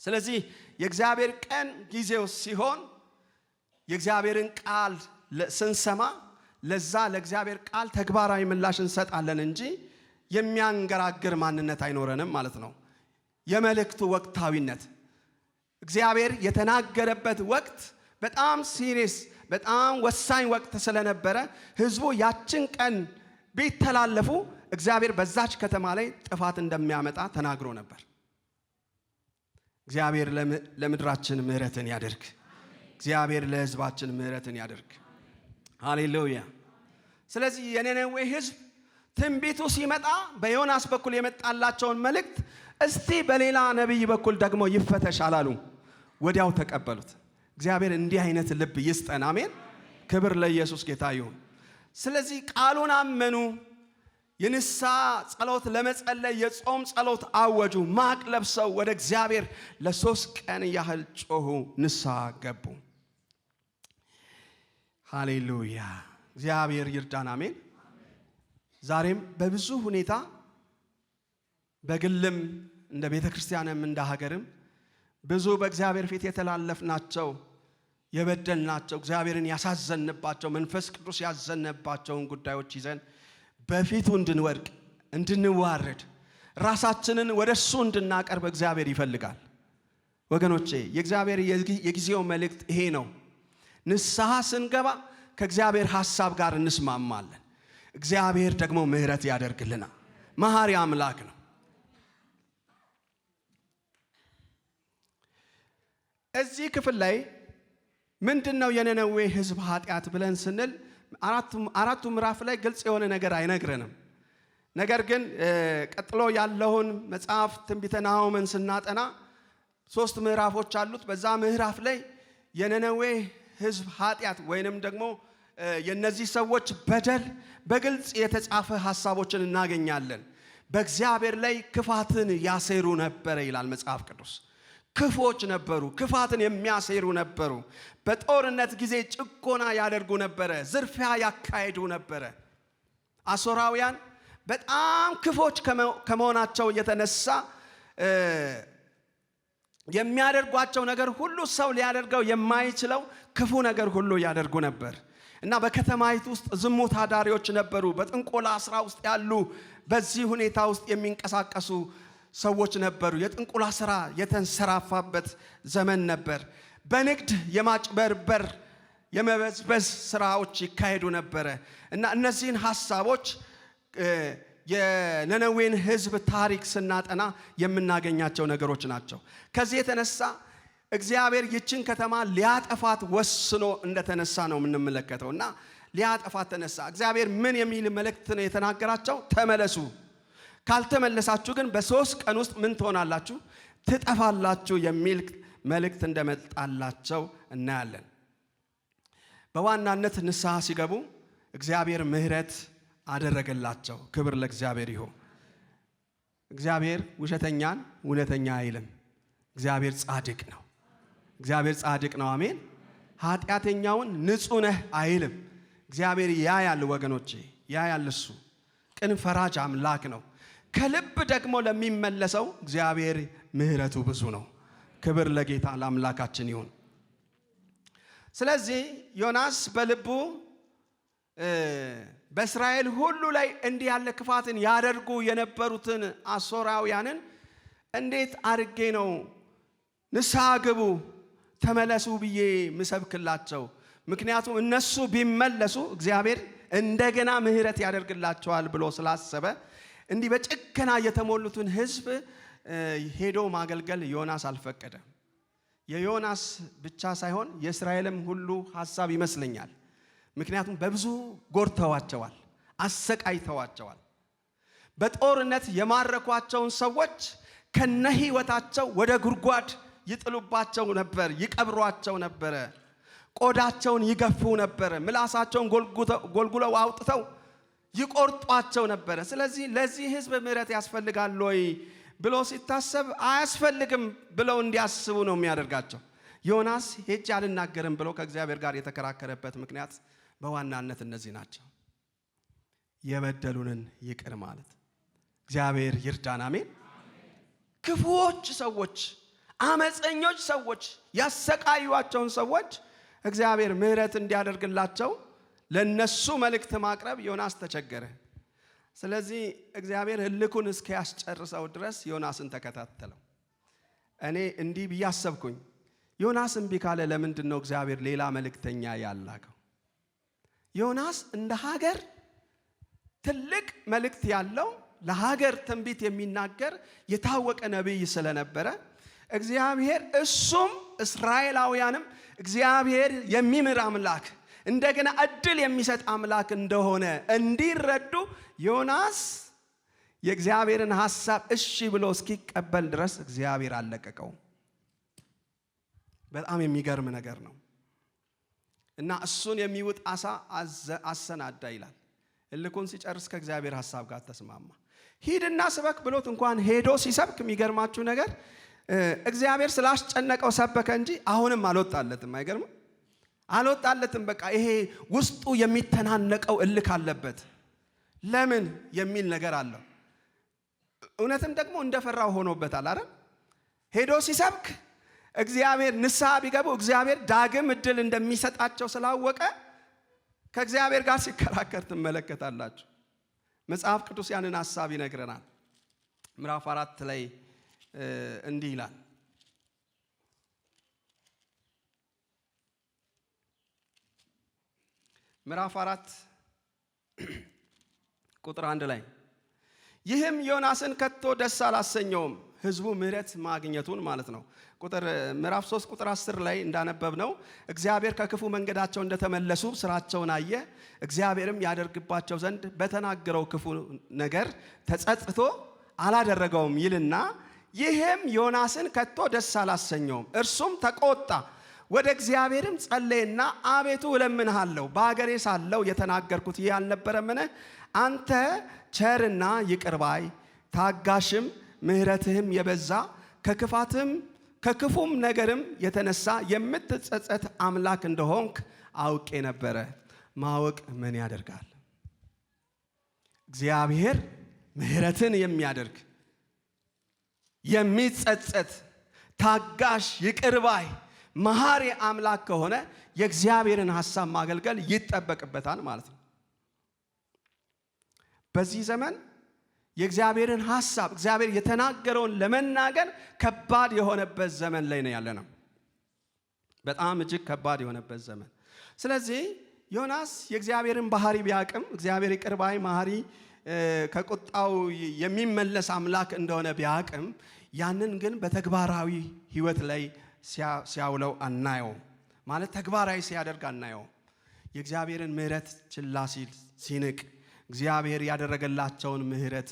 S1: ስለዚህ የእግዚአብሔር ቀን ጊዜው ሲሆን የእግዚአብሔርን ቃል ስንሰማ ለዛ ለእግዚአብሔር ቃል ተግባራዊ ምላሽ እንሰጣለን እንጂ የሚያንገራግር ማንነት አይኖረንም ማለት ነው። የመልእክቱ ወቅታዊነት እግዚአብሔር የተናገረበት ወቅት በጣም ሲሪየስ በጣም ወሳኝ ወቅት ስለነበረ ሕዝቡ ያችን ቀን ቢተላለፉ እግዚአብሔር በዛች ከተማ ላይ ጥፋት እንደሚያመጣ ተናግሮ ነበር። እግዚአብሔር ለምድራችን ምሕረትን ያደርግ። እግዚአብሔር ለሕዝባችን ምሕረትን ያደርግ። ሃሌሉያ። ስለዚህ የነነዌ ሕዝብ ትንቢቱ ሲመጣ በዮናስ በኩል የመጣላቸውን መልእክት እስቲ በሌላ ነቢይ በኩል ደግሞ ይፈተሽ አላሉ። ወዲያው ተቀበሉት። እግዚአብሔር እንዲህ አይነት ልብ ይስጠን። አሜን። ክብር ለኢየሱስ ጌታ ይሁን። ስለዚህ ቃሉን አመኑ። የንስሐ ጸሎት ለመጸለይ የጾም ጸሎት አወጁ። ማቅ ለብሰው ወደ እግዚአብሔር ለ3 ቀን ያህል ጮሁ፣ ንስሐ ገቡ። ሃሌሉያ! እግዚአብሔር ይርዳን። አሜን። ዛሬም በብዙ ሁኔታ በግልም እንደ ቤተ ክርስቲያንም እንደ ሀገርም ብዙ በእግዚአብሔር ፊት የተላለፍናቸው የበደልናቸው እግዚአብሔርን ያሳዘንባቸው መንፈስ ቅዱስ ያዘነባቸውን ጉዳዮች ይዘን በፊቱ እንድንወድቅ እንድንዋረድ ራሳችንን ወደሱ እንድናቀርብ እግዚአብሔር ይፈልጋል። ወገኖቼ የእግዚአብሔር የጊዜው መልእክት ይሄ ነው። ንስሐ ስንገባ ከእግዚአብሔር ሐሳብ ጋር እንስማማለን። እግዚአብሔር ደግሞ ምሕረት ያደርግልናል። መሐሪ አምላክ ነው። እዚህ ክፍል ላይ ምንድነው የነነዌ ሕዝብ ኃጢአት ብለን ስንል አራቱ ምዕራፍ ላይ ግልጽ የሆነ ነገር አይነግረንም። ነገር ግን ቀጥሎ ያለውን መጽሐፍ ትንቢተ ናሆምን ስናጠና 3 ምዕራፎች አሉት። በዛ ምዕራፍ ላይ የነነዌ ሕዝብ ኃጢአት ወይንም ደግሞ የነዚህ ሰዎች በደል በግልጽ የተጻፈ ሐሳቦችን እናገኛለን። በእግዚአብሔር ላይ ክፋትን ያሴሩ ነበር ይላል መጽሐፍ ቅዱስ። ክፎች ነበሩ፣ ክፋትን የሚያሴሩ ነበሩ። በጦርነት ጊዜ ጭቆና ያደርጉ ነበረ፣ ዝርፊያ ያካሄዱ ነበረ። አሦራውያን በጣም ክፎች ከመሆናቸው የተነሳ የሚያደርጓቸው ነገር ሁሉ ሰው ሊያደርገው የማይችለው ክፉ ነገር ሁሉ ያደርጉ ነበር እና በከተማይቱ ውስጥ ዝሙት አዳሪዎች ነበሩ። በጥንቆላ ስራ ውስጥ ያሉ በዚህ ሁኔታ ውስጥ የሚንቀሳቀሱ ሰዎች ነበሩ። የጥንቆላ ስራ የተንሰራፋበት ዘመን ነበር። በንግድ የማጭበርበር የመበዝበዝ ስራዎች ይካሄዱ ነበረ እና እነዚህን ሐሳቦች የነነዌን ሕዝብ ታሪክ ስናጠና የምናገኛቸው ነገሮች ናቸው። ከዚህ የተነሳ እግዚአብሔር ይችን ከተማ ሊያጠፋት ወስኖ እንደተነሳ ነው የምንመለከተው እና ሊያጠፋት ተነሳ። እግዚአብሔር ምን የሚል መልእክት ነው የተናገራቸው? ተመለሱ፣ ካልተመለሳችሁ ግን በ3 ቀን ውስጥ ምን ትሆናላችሁ? ትጠፋላችሁ የሚል መልእክት እንደመጣላቸው እናያለን። በዋናነት ንስሐ ሲገቡ እግዚአብሔር ምሕረት አደረገላቸው። ክብር ለእግዚአብሔር ይሁን። እግዚአብሔር ውሸተኛን እውነተኛ አይልም። እግዚአብሔር ጻድቅ ነው። እግዚአብሔር ጻድቅ ነው። አሜን። ኃጢአተኛውን ንጹህ ነህ አይልም። እግዚአብሔር ያያል ወገኖቼ፣ ያያል። እሱ ቅን ፈራጅ አምላክ ነው። ከልብ ደግሞ ለሚመለሰው እግዚአብሔር ምሕረቱ ብዙ ነው። ክብር ለጌታ ለአምላካችን ይሁን። ስለዚህ ዮናስ በልቡ በእስራኤል ሁሉ ላይ እንዲህ ያለ ክፋትን ያደርጉ የነበሩትን አሦራውያንን እንዴት አድርጌ ነው ንስሐ ግቡ ተመለሱ ብዬ ምሰብክላቸው? ምክንያቱም እነሱ ቢመለሱ እግዚአብሔር እንደገና ምሕረት ያደርግላቸዋል ብሎ ስላሰበ እንዲህ በጭከና የተሞሉትን ሕዝብ ሄዶ ማገልገል ዮናስ አልፈቀደም። የዮናስ ብቻ ሳይሆን የእስራኤልም ሁሉ ሐሳብ ይመስለኛል። ምክንያቱም በብዙ ጎርተዋቸዋል፣ አሰቃይተዋቸዋል። በጦርነት የማረኳቸውን ሰዎች ከነህይወታቸው ወደ ጉድጓድ ይጥሉባቸው ነበር፣ ይቀብሯቸው ነበረ። ቆዳቸውን ይገፉ ነበረ። ምላሳቸውን ጎልጉለው አውጥተው ይቆርጧቸው ነበረ። ስለዚህ ለዚህ ሕዝብ ምሕረት ያስፈልጋል ወይ ብሎ ሲታሰብ አያስፈልግም ብለው እንዲያስቡ ነው የሚያደርጋቸው። ዮናስ ሄጄ አልናገርም ብሎ ከእግዚአብሔር ጋር የተከራከረበት ምክንያት በዋናነት እነዚህ ናቸው። የበደሉንን ይቅር ማለት። እግዚአብሔር ይርዳን። አሜን። ክፉዎች ሰዎች፣ አመፀኞች ሰዎች ያሰቃዩዋቸውን ሰዎች እግዚአብሔር ምሕረት እንዲያደርግላቸው ለነሱ መልእክት ማቅረብ ዮናስ ተቸገረ። ስለዚህ እግዚአብሔር እልኩን እስኪያስጨርሰው ድረስ ዮናስን ተከታተለው። እኔ እንዲህ ብዬ አሰብኩኝ፣ ዮናስ እምቢ ካለ ለምንድን ነው እግዚአብሔር ሌላ መልእክተኛ ያላከው? ዮናስ እንደ ሀገር ትልቅ መልእክት ያለው ለሀገር ትንቢት የሚናገር የታወቀ ነቢይ ስለነበረ እግዚአብሔር እሱም እስራኤላውያንም እግዚአብሔር የሚምር አምላክ እንደገና እድል የሚሰጥ አምላክ እንደሆነ እንዲረዱ ዮናስ የእግዚአብሔርን ሐሳብ እሺ ብሎ እስኪቀበል ድረስ እግዚአብሔር አልለቀቀውም። በጣም የሚገርም ነገር ነው። እና እሱን የሚውጥ አሳ አሰናዳ ይላል። እልኩን ሲጨርስ ከእግዚአብሔር ሐሳብ ጋር ተስማማ። ሂድና ስበክ ብሎት እንኳን ሄዶ ሲሰብክ የሚገርማችሁ ነገር እግዚአብሔር ስላስጨነቀው ሰበከ እንጂ አሁንም አልወጣለትም። አይገርም? አልወጣለትም። በቃ ይሄ ውስጡ የሚተናነቀው እልክ አለበት። ለምን የሚል ነገር አለው። እውነትም ደግሞ እንደፈራው ሆኖበታል አይደል? ሄዶ ሲሰብክ እግዚአብሔር ንስሐ ቢገቡ እግዚአብሔር ዳግም እድል እንደሚሰጣቸው ስላወቀ ከእግዚአብሔር ጋር ሲከራከር ትመለከታላችሁ። መጽሐፍ ቅዱስ ያንን ሐሳብ ይነግረናል። ምዕራፍ 4 ላይ እንዲህ ይላል። ምዕራፍ 4 ቁጥር 1 ላይ ይህም ዮናስን ከቶ ደስ አላሰኘውም፣ ህዝቡ ምህረት ማግኘቱን ማለት ነው። ምዕራፍ 3 ቁጥር 10 ላይ እንዳነበብነው እግዚአብሔር ከክፉ መንገዳቸው እንደተመለሱ ስራቸውን አየ፣ እግዚአብሔርም ያደርግባቸው ዘንድ በተናገረው ክፉ ነገር ተጸጽቶ አላደረገውም ይልና ይህም ዮናስን ከቶ ደስ አላሰኘውም፣ እርሱም ተቆጣ፣ ወደ እግዚአብሔርም ጸለየና አቤቱ እለምንሃለሁ በአገሬ ሳለሁ የተናገርኩት ይህ አልነበረምን? አንተ ቸርና ይቅር ባይ ታጋሽም ምህረትህም የበዛ ከክፉም ነገርም የተነሳ የምትጸጸት አምላክ እንደሆንክ አውቄ ነበረ። ማወቅ ምን ያደርጋል? እግዚአብሔር ምህረትን የሚያደርግ የሚጸጸት ታጋሽ ይቅር ባይ መሐሪ አምላክ ከሆነ የእግዚአብሔርን ሐሳብ ማገልገል ይጠበቅበታል ማለት ነው። በዚህ ዘመን የእግዚአብሔርን ሐሳብ እግዚአብሔር የተናገረውን ለመናገር ከባድ የሆነበት ዘመን ላይ ነው ያለነው። በጣም እጅግ ከባድ የሆነበት ዘመን። ስለዚህ ዮናስ የእግዚአብሔርን ባህሪ ቢያቅም እግዚአብሔር ይቅር ባይ መሐሪ ከቁጣው የሚመለስ አምላክ እንደሆነ ቢያቅም ያንን ግን በተግባራዊ ሕይወት ላይ ሲያውለው አናየው። ማለት ተግባራዊ ሲያደርግ አናየው። የእግዚአብሔርን ምህረት ችላ ሲንቅ እግዚአብሔር ያደረገላቸውን ምህረት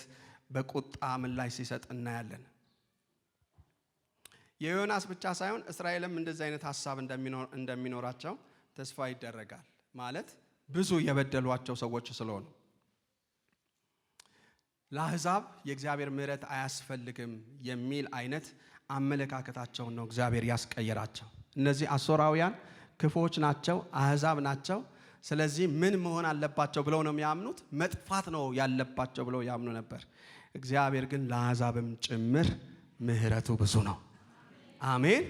S1: በቁጣ ምላሽ ሲሰጥ እናያለን። የዮናስ ብቻ ሳይሆን እስራኤልም እንደዚህ አይነት ሐሳብ እንደሚኖራቸው ተስፋ ይደረጋል። ማለት ብዙ የበደሏቸው ሰዎች ስለሆኑ ለአሕዛብ የእግዚአብሔር ምህረት አያስፈልግም የሚል አይነት አመለካከታቸውን ነው እግዚአብሔር ያስቀየራቸው። እነዚህ አሦራውያን ክፉዎች ናቸው፣ አሕዛብ ናቸው። ስለዚህ ምን መሆን አለባቸው ብለው ነው የሚያምኑት? መጥፋት ነው ያለባቸው ብለው ያምኑ ነበር። እግዚአብሔር ግን ለአሕዛብም ጭምር ምህረቱ ብዙ ነው። አሜን።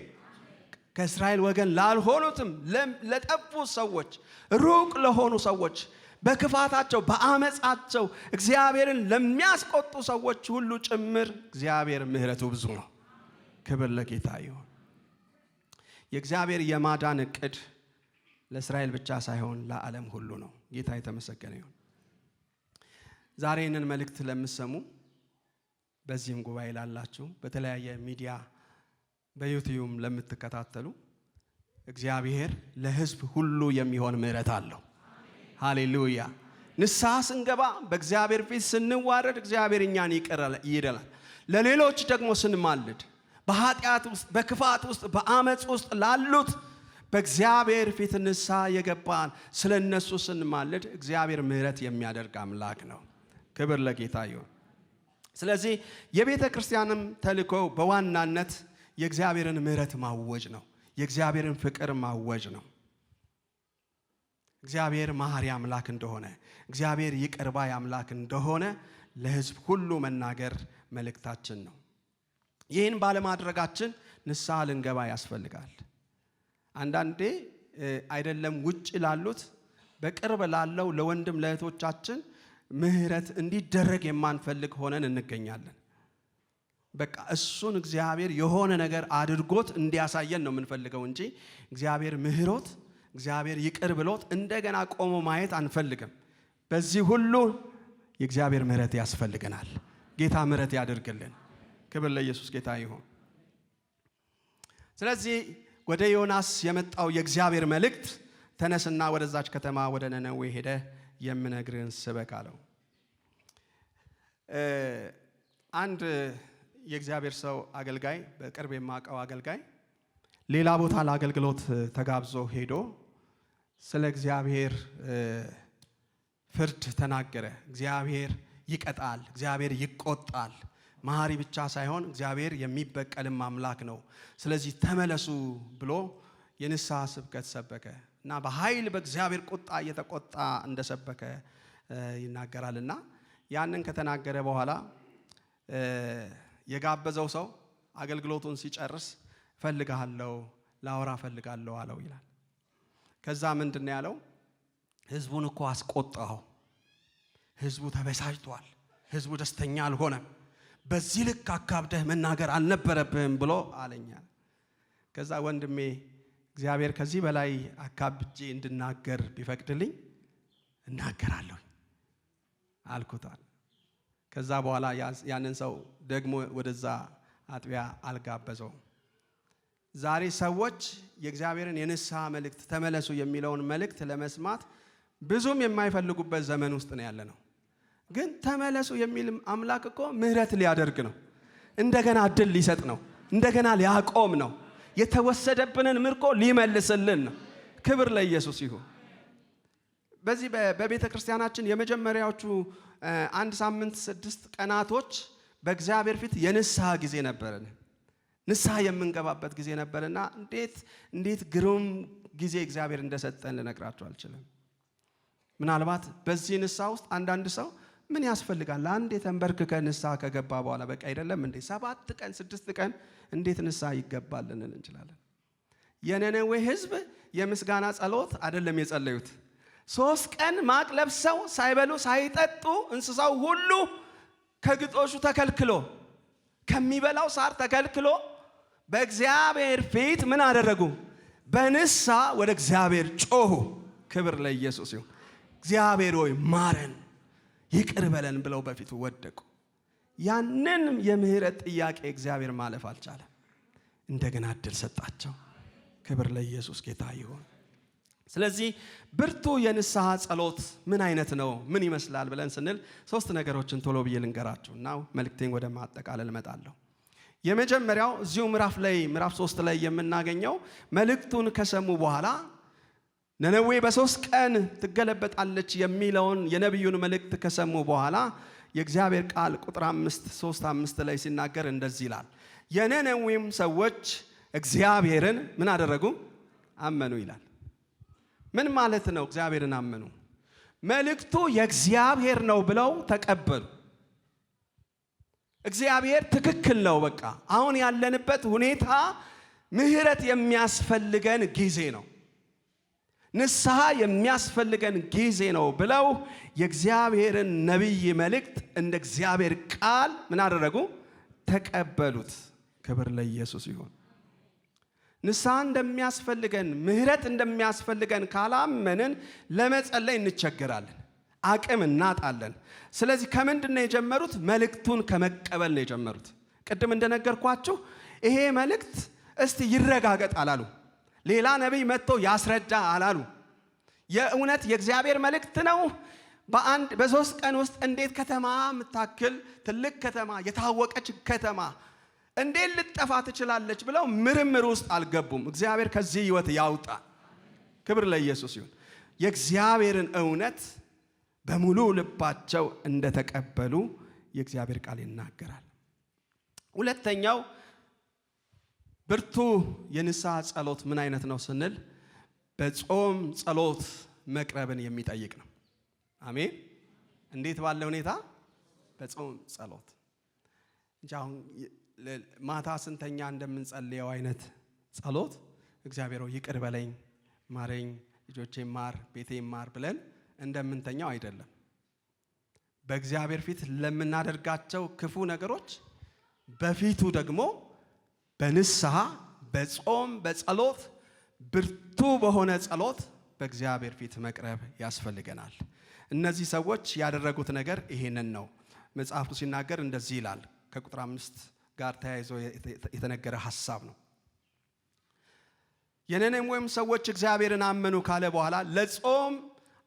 S1: ከእስራኤል ወገን ላልሆኑትም ለጠፉ ሰዎች፣ ሩቅ ለሆኑ ሰዎች፣ በክፋታቸው በአመፃቸው እግዚአብሔርን ለሚያስቆጡ ሰዎች ሁሉ ጭምር እግዚአብሔር ምህረቱ ብዙ ነው። ክብር ለጌታ ይሁን። የእግዚአብሔር የማዳን ዕቅድ ለእስራኤል ብቻ ሳይሆን ለዓለም ሁሉ ነው። ጌታ የተመሰገነ ይሁን። ዛሬ ይህንን መልእክት ለምትሰሙ በዚህም ጉባኤ ላላችሁ በተለያየ ሚዲያ በዩቲዩብ ለምትከታተሉ እግዚአብሔር ለሕዝብ ሁሉ የሚሆን ምህረት አለው። ሃሌሉያ። ንስሐ ስንገባ በእግዚአብሔር ፊት ስንዋረድ እግዚአብሔር እኛን ይቅር ይላል። ለሌሎች ደግሞ ስንማልድ በኃጢአት ውስጥ በክፋት ውስጥ በአመፅ ውስጥ ላሉት በእግዚአብሔር ፊት ንስሐ የገባን ስለ እነሱ ስንማልድ እግዚአብሔር ምህረት የሚያደርግ አምላክ ነው። ክብር ለጌታ ይሁን። ስለዚህ የቤተ ክርስቲያንም ተልእኮ በዋናነት የእግዚአብሔርን ምህረት ማወጅ ነው። የእግዚአብሔርን ፍቅር ማወጅ ነው። እግዚአብሔር መሐሪ አምላክ እንደሆነ፣ እግዚአብሔር ይቅር ባይ አምላክ እንደሆነ ለሕዝብ ሁሉ መናገር መልእክታችን ነው። ይህን ባለማድረጋችን ንስሐ ልንገባ ያስፈልጋል። አንዳንዴ አይደለም ውጭ ላሉት በቅርብ ላለው ለወንድም ለእህቶቻችን ምህረት እንዲደረግ የማንፈልግ ሆነን እንገኛለን። በቃ እሱን እግዚአብሔር የሆነ ነገር አድርጎት እንዲያሳየን ነው የምንፈልገው እንጂ እግዚአብሔር ምህሮት እግዚአብሔር ይቅር ብሎት እንደገና ቆሞ ማየት አንፈልግም። በዚህ ሁሉ የእግዚአብሔር ምህረት ያስፈልገናል። ጌታ ምህረት ያደርግልን። ክብር ለኢየሱስ ጌታ ይሁን። ስለዚህ ወደ ዮናስ የመጣው የእግዚአብሔር መልእክት ተነስና ወደዛች ከተማ ወደ ነነዌ ሄደ የምነግርህን ስበክ አለው። አንድ የእግዚአብሔር ሰው አገልጋይ በቅርብ የማውቀው አገልጋይ ሌላ ቦታ ለአገልግሎት ተጋብዞ ሄዶ ስለ እግዚአብሔር ፍርድ ተናገረ። እግዚአብሔር ይቀጣል፣ እግዚአብሔር ይቆጣል፣ መሐሪ ብቻ ሳይሆን እግዚአብሔር የሚበቀልም አምላክ ነው፣ ስለዚህ ተመለሱ ብሎ የንስሐ ስብከት ሰበከ እና በኃይል በእግዚአብሔር ቁጣ እየተቆጣ እንደሰበከ ይናገራልና ያንን ከተናገረ በኋላ የጋበዘው ሰው አገልግሎቱን ሲጨርስ ፈልጋለሁ ላወራ ፈልጋለሁ አለው ይላል። ከዛ ምንድነው ያለው? ህዝቡን እኮ አስቆጣው፣ ህዝቡ ተበሳጭቷል፣ ህዝቡ ደስተኛ አልሆነም፣ በዚህ ልክ አካብደህ መናገር አልነበረብህም ብሎ አለኛ። ከዛ ወንድሜ እግዚአብሔር ከዚህ በላይ አካብጄ እንድናገር ቢፈቅድልኝ እናገራለሁ አልኩታል። ከዛ በኋላ ያንን ሰው ደግሞ ወደዛ አጥቢያ አልጋበዘው። ዛሬ ሰዎች የእግዚአብሔርን የንስሐ መልእክት ተመለሱ የሚለውን መልእክት ለመስማት ብዙም የማይፈልጉበት ዘመን ውስጥ ነው ያለነው። ግን ተመለሱ የሚል አምላክ እኮ ምህረት ሊያደርግ ነው፣ እንደገና እድል ሊሰጥ ነው፣ እንደገና ሊያቆም ነው፣ የተወሰደብንን ምርኮ ሊመልስልን ነው። ክብር ለኢየሱስ ይሁን። በዚህ በቤተ ክርስቲያናችን የመጀመሪያዎቹ 1 ሳምንት 6 ቀናቶች በእግዚአብሔር ፊት የንስሐ ጊዜ ነበረን። ንስሐ የምንገባበት ጊዜ ነበርና እንዴት ግሩም ጊዜ እግዚአብሔር እንደሰጠን ልነግራችሁ አልችልም። ምናልባት በዚህ ንስሐ ውስጥ አንዳንድ ሰው ምን ያስፈልጋል? አንዴ ተንበርክከ ንስሐ ከገባ በኋላ በቃ አይደለም እንዴ 7 ቀን 6 ቀን እንዴት ንስሐ ይገባል ልንል እንችላለን። የነነዌ ሕዝብ የምስጋና ጸሎት አይደለም የጸለዩት። 3 ቀን ማቅ ለብሰው ሳይበሉ ሳይጠጡ እንስሳው ሁሉ ከግጦሹ ተከልክሎ ከሚበላው ሳር ተከልክሎ በእግዚአብሔር ፊት ምን አደረጉ? በንስሐ ወደ እግዚአብሔር ጮሁ። ክብር ለኢየሱስ ይሁን። እግዚአብሔር ሆይ ማረን፣ ይቅር በለን ብለው በፊቱ ወደቁ። ያንን የምህረት ጥያቄ እግዚአብሔር ማለፍ አልቻለም። እንደገና እድል ሰጣቸው። ክብር ለኢየሱስ ጌታ ይሁን። ስለዚህ ብርቱ የንስሐ ጸሎት ምን አይነት ነው? ምን ይመስላል ብለን ስንል 3 ነገሮችን ቶሎ ብዬ ልንገራችሁና መልእክቴን ወደ ማጠቃለል እመጣለሁ። የመጀመሪያው እዚሁ ምዕራፍ 3 ላይ የምናገኘው መልእክቱን ከሰሙ በኋላ ነነዌ በ3 ቀን ትገለበጣለች የሚለውን የነቢዩን መልእክት ከሰሙ በኋላ የእግዚአብሔር ቃል ቁጥር 3:5 ላይ ሲናገር እንደዚህ ይላል። የነነዌም ሰዎች እግዚአብሔርን ምን አደረጉ? አመኑ ይላል። ምን ማለት ነው? እግዚአብሔርን አመኑ። መልእክቱ የእግዚአብሔር ነው ብለው ተቀበሉ። እግዚአብሔር ትክክል ነው፣ በቃ አሁን ያለንበት ሁኔታ ምህረት የሚያስፈልገን ጊዜ ነው፣ ንስሐ የሚያስፈልገን ጊዜ ነው ብለው የእግዚአብሔርን ነቢይ መልእክት እንደ እግዚአብሔር ቃል ምን አደረጉ? ተቀበሉት። ክብር ለኢየሱስ ይሁን። ንስሐ እንደሚያስፈልገን ምህረት እንደሚያስፈልገን ካላመንን ለመጸለይ እንቸገራለን፣ አቅም እናጣለን። ስለዚህ ከምንድን ነው የጀመሩት? መልእክቱን ከመቀበል ነው የጀመሩት። ቅድም እንደነገርኳችሁ ይሄ መልእክት እስቲ ይረጋገጥ አላሉ። ሌላ ነቢይ መጥቶ ያስረዳ አላሉ። የእውነት የእግዚአብሔር መልእክት ነው። በ3 ቀን ውስጥ እንዴት ከተማ የምታክል ትልቅ ከተማ፣ የታወቀች ከተማ እንዴት ልጠፋ ትችላለች ብለው ምርምር ውስጥ አልገቡም። እግዚአብሔር ከዚህ ህይወት ያውጣ። ክብር ለኢየሱስ ይሁን። የእግዚአብሔርን እውነት በሙሉ ልባቸው እንደተቀበሉ የእግዚአብሔር ቃል ይናገራል። ሁለተኛው ብርቱ የንስሐ ጸሎት ምን አይነት ነው ስንል በጾም ጸሎት መቅረብን የሚጠይቅ ነው። አሜን። እንዴት ባለ ሁኔታ? በጾም ጸሎት እንጂ አሁን ማታ ስንተኛ እንደምንጸልየው አይነት ጸሎት እግዚአብሔር ሆይ ይቅር በለኝ፣ ማረኝ፣ ልጆቼ ማር፣ ቤቴ ማር ብለን እንደምንተኛው አይደለም። በእግዚአብሔር ፊት ለምናደርጋቸው ክፉ ነገሮች በፊቱ ደግሞ በንስሐ በጾም በጸሎት ብርቱ በሆነ ጸሎት በእግዚአብሔር ፊት መቅረብ ያስፈልገናል። እነዚህ ሰዎች ያደረጉት ነገር ይሄንን ነው። መጽሐፉ ሲናገር እንደዚህ ይላል። ከቁጥር 5 ጋር ተያይዞ የተነገረ ሐሳብ ነው። የነነዌም ሰዎች እግዚአብሔርን አመኑ ካለ በኋላ ለጾም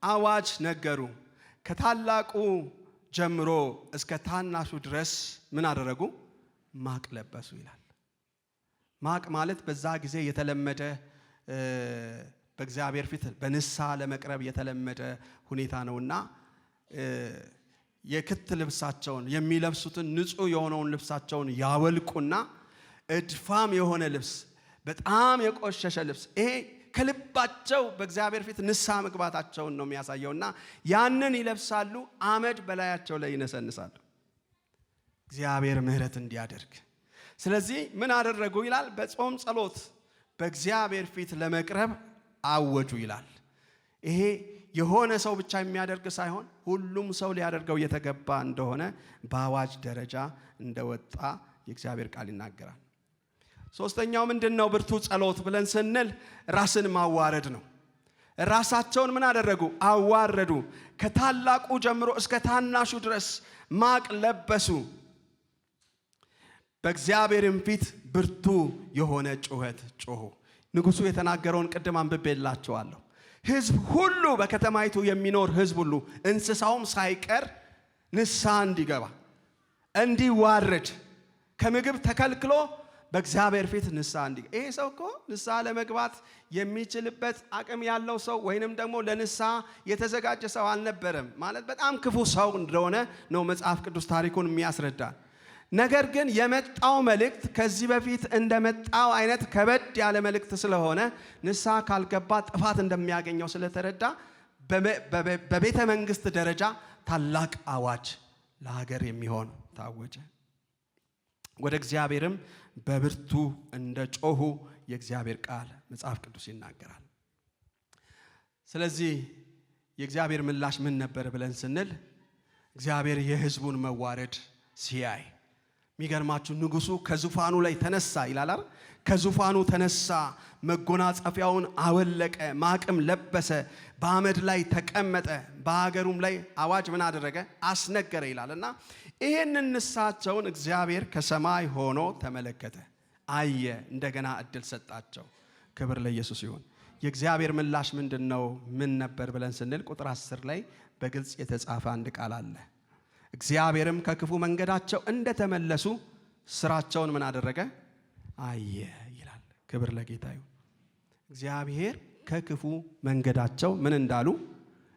S1: አዋጅ ነገሩ። ከታላቁ ጀምሮ እስከ ታናሹ ድረስ ምን አደረጉ? ማቅ ለበሱ ይላል። ማቅ ማለት በዛ ጊዜ የተለመደ በእግዚአብሔር ፊት በንስሐ ለመቅረብ የተለመደ ሁኔታ ነውና የክት ልብሳቸውን የሚለብሱትን ንጹህ የሆነውን ልብሳቸውን ያወልቁና እድፋም የሆነ ልብስ፣ በጣም የቆሸሸ ልብስ፣ ይሄ ከልባቸው በእግዚአብሔር ፊት ንስሐ መግባታቸውን ነው የሚያሳየውና ያንን ይለብሳሉ። አመድ በላያቸው ላይ ይነሰንሳሉ እግዚአብሔር ምሕረት እንዲያደርግ። ስለዚህ ምን አደረጉ ይላል? በጾም ጸሎት በእግዚአብሔር ፊት ለመቅረብ አወጁ ይላል። ይሄ የሆነ ሰው ብቻ የሚያደርግ ሳይሆን ሁሉም ሰው ሊያደርገው የተገባ እንደሆነ በአዋጅ ደረጃ እንደወጣ የእግዚአብሔር ቃል ይናገራል። ሶስተኛው ምንድነው? ብርቱ ጸሎት ብለን ስንል ራስን ማዋረድ ነው። ራሳቸውን ምን አደረጉ? አዋረዱ። ከታላቁ ጀምሮ እስከ ታናሹ ድረስ ማቅ ለበሱ። በእግዚአብሔርም ፊት ብርቱ የሆነ ጩኸት ጮኹ። ንጉሡ የተናገረውን ቅድም አንብቤላችኋለሁ። ሕዝብ ሁሉ፣ በከተማይቱ የሚኖር ሕዝብ ሁሉ እንስሳውም ሳይቀር ንስሐ እንዲገባ እንዲዋረድ፣ ከምግብ ተከልክሎ በእግዚአብሔር ፊት ንስሐ እንዲገባ። ይሄ ሰው እኮ ንስሐ ለመግባት የሚችልበት አቅም ያለው ሰው ወይንም ደግሞ ለንስሐ የተዘጋጀ ሰው አልነበረም። ማለት በጣም ክፉ ሰው እንደሆነ ነው መጽሐፍ ቅዱስ ታሪኩን የሚያስረዳ። ነገር ግን የመጣው መልእክት ከዚህ በፊት እንደመጣው አይነት ከበድ ያለ መልእክት ስለሆነ ንስሐ ካልገባ ጥፋት እንደሚያገኘው ስለተረዳ በቤተ መንግስት ደረጃ ታላቅ አዋጅ ለሀገር የሚሆን ታወጀ። ወደ እግዚአብሔርም በብርቱ እንደ ጮኹ የእግዚአብሔር ቃል መጽሐፍ ቅዱስ ይናገራል። ስለዚህ የእግዚአብሔር ምላሽ ምን ነበር ብለን ስንል እግዚአብሔር የሕዝቡን መዋረድ ሲያይ፣ የሚገርማችሁ ንጉሡ ከዙፋኑ ላይ ተነሳ ይላል አይደል? ከዙፋኑ ተነሳ፣ መጎናጸፊያውን አወለቀ፣ ማቅም ለበሰ፣ በአመድ ላይ ተቀመጠ፣ በሀገሩም ላይ አዋጅ ምን አደረገ? አስነገረ ይላልና ይሄንን ንስሐቸውን እግዚአብሔር ከሰማይ ሆኖ ተመለከተ፣ አየ፣ እንደገና እድል ሰጣቸው። ክብር ለኢየሱስ ይሁን። የእግዚአብሔር ምላሽ ምንድነው? ምን ነበር ብለን ስንል ቁጥር 10 ላይ በግልጽ የተጻፈ አንድ ቃል አለ። እግዚአብሔርም ከክፉ መንገዳቸው እንደተመለሱ ስራቸውን ምን አደረገ? አየ ይላል። ክብር ለጌታ ይሁን። እግዚአብሔር ከክፉ መንገዳቸው ምን እንዳሉ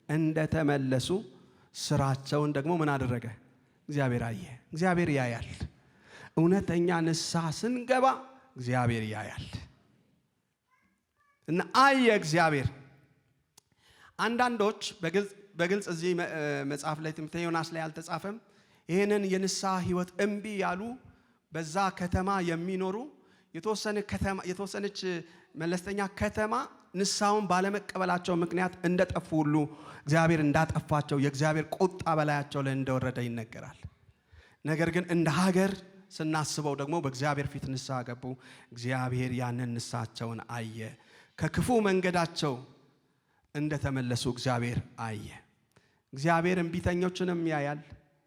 S1: እንደተመለሱ ስራቸውን ደግሞ ምን አደረገ? እግዚአብሔር አየ። እግዚአብሔር ያያል። እውነተኛ ንስሐ ስንገባ እግዚአብሔር ያያል እና አየ እግዚአብሔር። አንዳንዶች በግልጽ እዚህ መጽሐፍ ላይ ትንቢተ ዮናስ ላይ አልተጻፈም። ይሄንን የንስሐ ህይወት እምቢ ያሉ በዛ ከተማ የሚኖሩ የተወሰነች መለስተኛ ከተማ ንስሐውን ባለመቀበላቸው ምክንያት እንደጠፉ ሁሉ እግዚአብሔር እንዳጠፋቸው የእግዚአብሔር ቁጣ በላያቸው ላይ እንደወረደ ይነገራል። ነገር ግን እንደ ሀገር ስናስበው ደግሞ በእግዚአብሔር ፊት ንስሐ ገቡ። እግዚአብሔር ያንን ንስሐቸውን አየ። ከክፉ መንገዳቸው እንደተመለሱ እግዚአብሔር አየ። እግዚአብሔር እምቢተኞችንም ያያል፣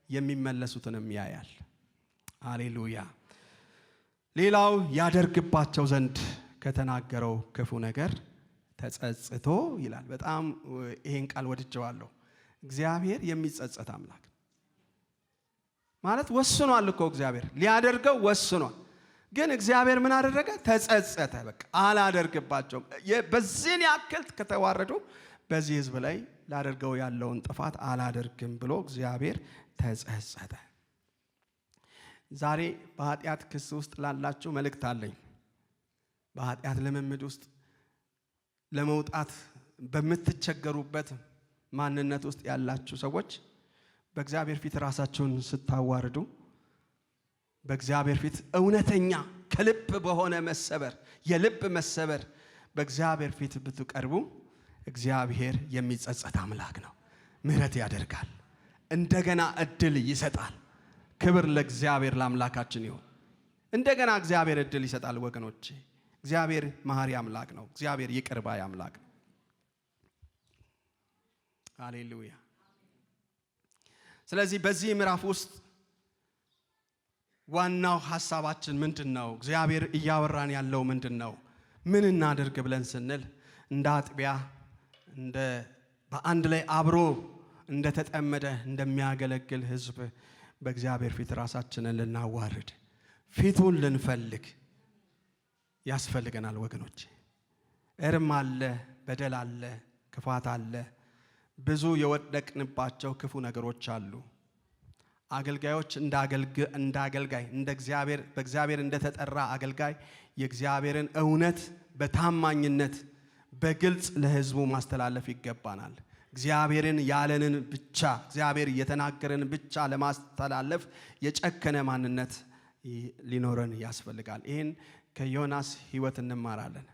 S1: የሚመለሱትንም ያያል። ሃሌሉያ። ሌላው ያደርግባቸው ዘንድ ከተናገረው ክፉ ነገር ተጸጽቶ ይላል። በጣም ይሄን ቃል ወድጀዋለሁ። እግዚአብሔር የሚጸጸት አምላክ ማለት ወስኗል እኮ እግዚአብሔር ሊያደርገው ወስኗል። ግን እግዚአብሔር ምን አደረገ? ተጸጸተ። በቃ አላደርግባቸውም። በዚህን ያክል ከተዋረዱ በዚህ ህዝብ ላይ ላደርገው ያለውን ጥፋት አላደርግም ብሎ እግዚአብሔር ተጸጸተ። ዛሬ በኃጢአት ክስ ውስጥ ላላችሁ መልእክት አለኝ። በኃጢአት ልምምድ ውስጥ ለመውጣት በምትቸገሩበት ማንነት ውስጥ ያላችሁ ሰዎች በእግዚአብሔር ፊት ራሳችሁን ስታዋርዱ፣ በእግዚአብሔር ፊት እውነተኛ ከልብ በሆነ መሰበር፣ የልብ መሰበር በእግዚአብሔር ፊት ብትቀርቡ እግዚአብሔር የሚጸጸት አምላክ ነው። ምሕረት ያደርጋል፣ እንደገና እድል ይሰጣል። ክብር ለእግዚአብሔር ለአምላካችን ይሁን። እንደገና እግዚአብሔር እድል ይሰጣል ወገኖቼ። እግዚአብሔር መሐሪ አምላክ ነው። እግዚአብሔር ይቅር ባይ አምላክ ነው። ሃሌሉያ። ስለዚህ በዚህ ምዕራፍ ውስጥ ዋናው ሐሳባችን ምንድነው? እግዚአብሔር እያወራን ያለው ምንድነው? ምን እናድርግ ብለን ስንል እንደ አጥቢያ እንደ በአንድ ላይ አብሮ እንደ ተጠመደ እንደሚያገለግል ሕዝብ በእግዚአብሔር ፊት ራሳችንን ልናዋርድ ፊቱን ልንፈልግ ያስፈልገናል ወገኖች። እርም አለ፣ በደል አለ፣ ክፋት አለ፣ ብዙ የወደቅንባቸው ክፉ ነገሮች አሉ። አገልጋዮች እንደ አገልጋይ በእግዚአብሔር እንደተጠራ አገልጋይ የእግዚአብሔርን እውነት በታማኝነት በግልጽ ለሕዝቡ ማስተላለፍ ይገባናል። እግዚአብሔርን ያለንን ብቻ እግዚአብሔር የተናገረን ብቻ ለማስተላለፍ የጨከነ ማንነት ሊኖረን ያስፈልጋል። ይህን ከዮናስ ሕይወት እንማራለን።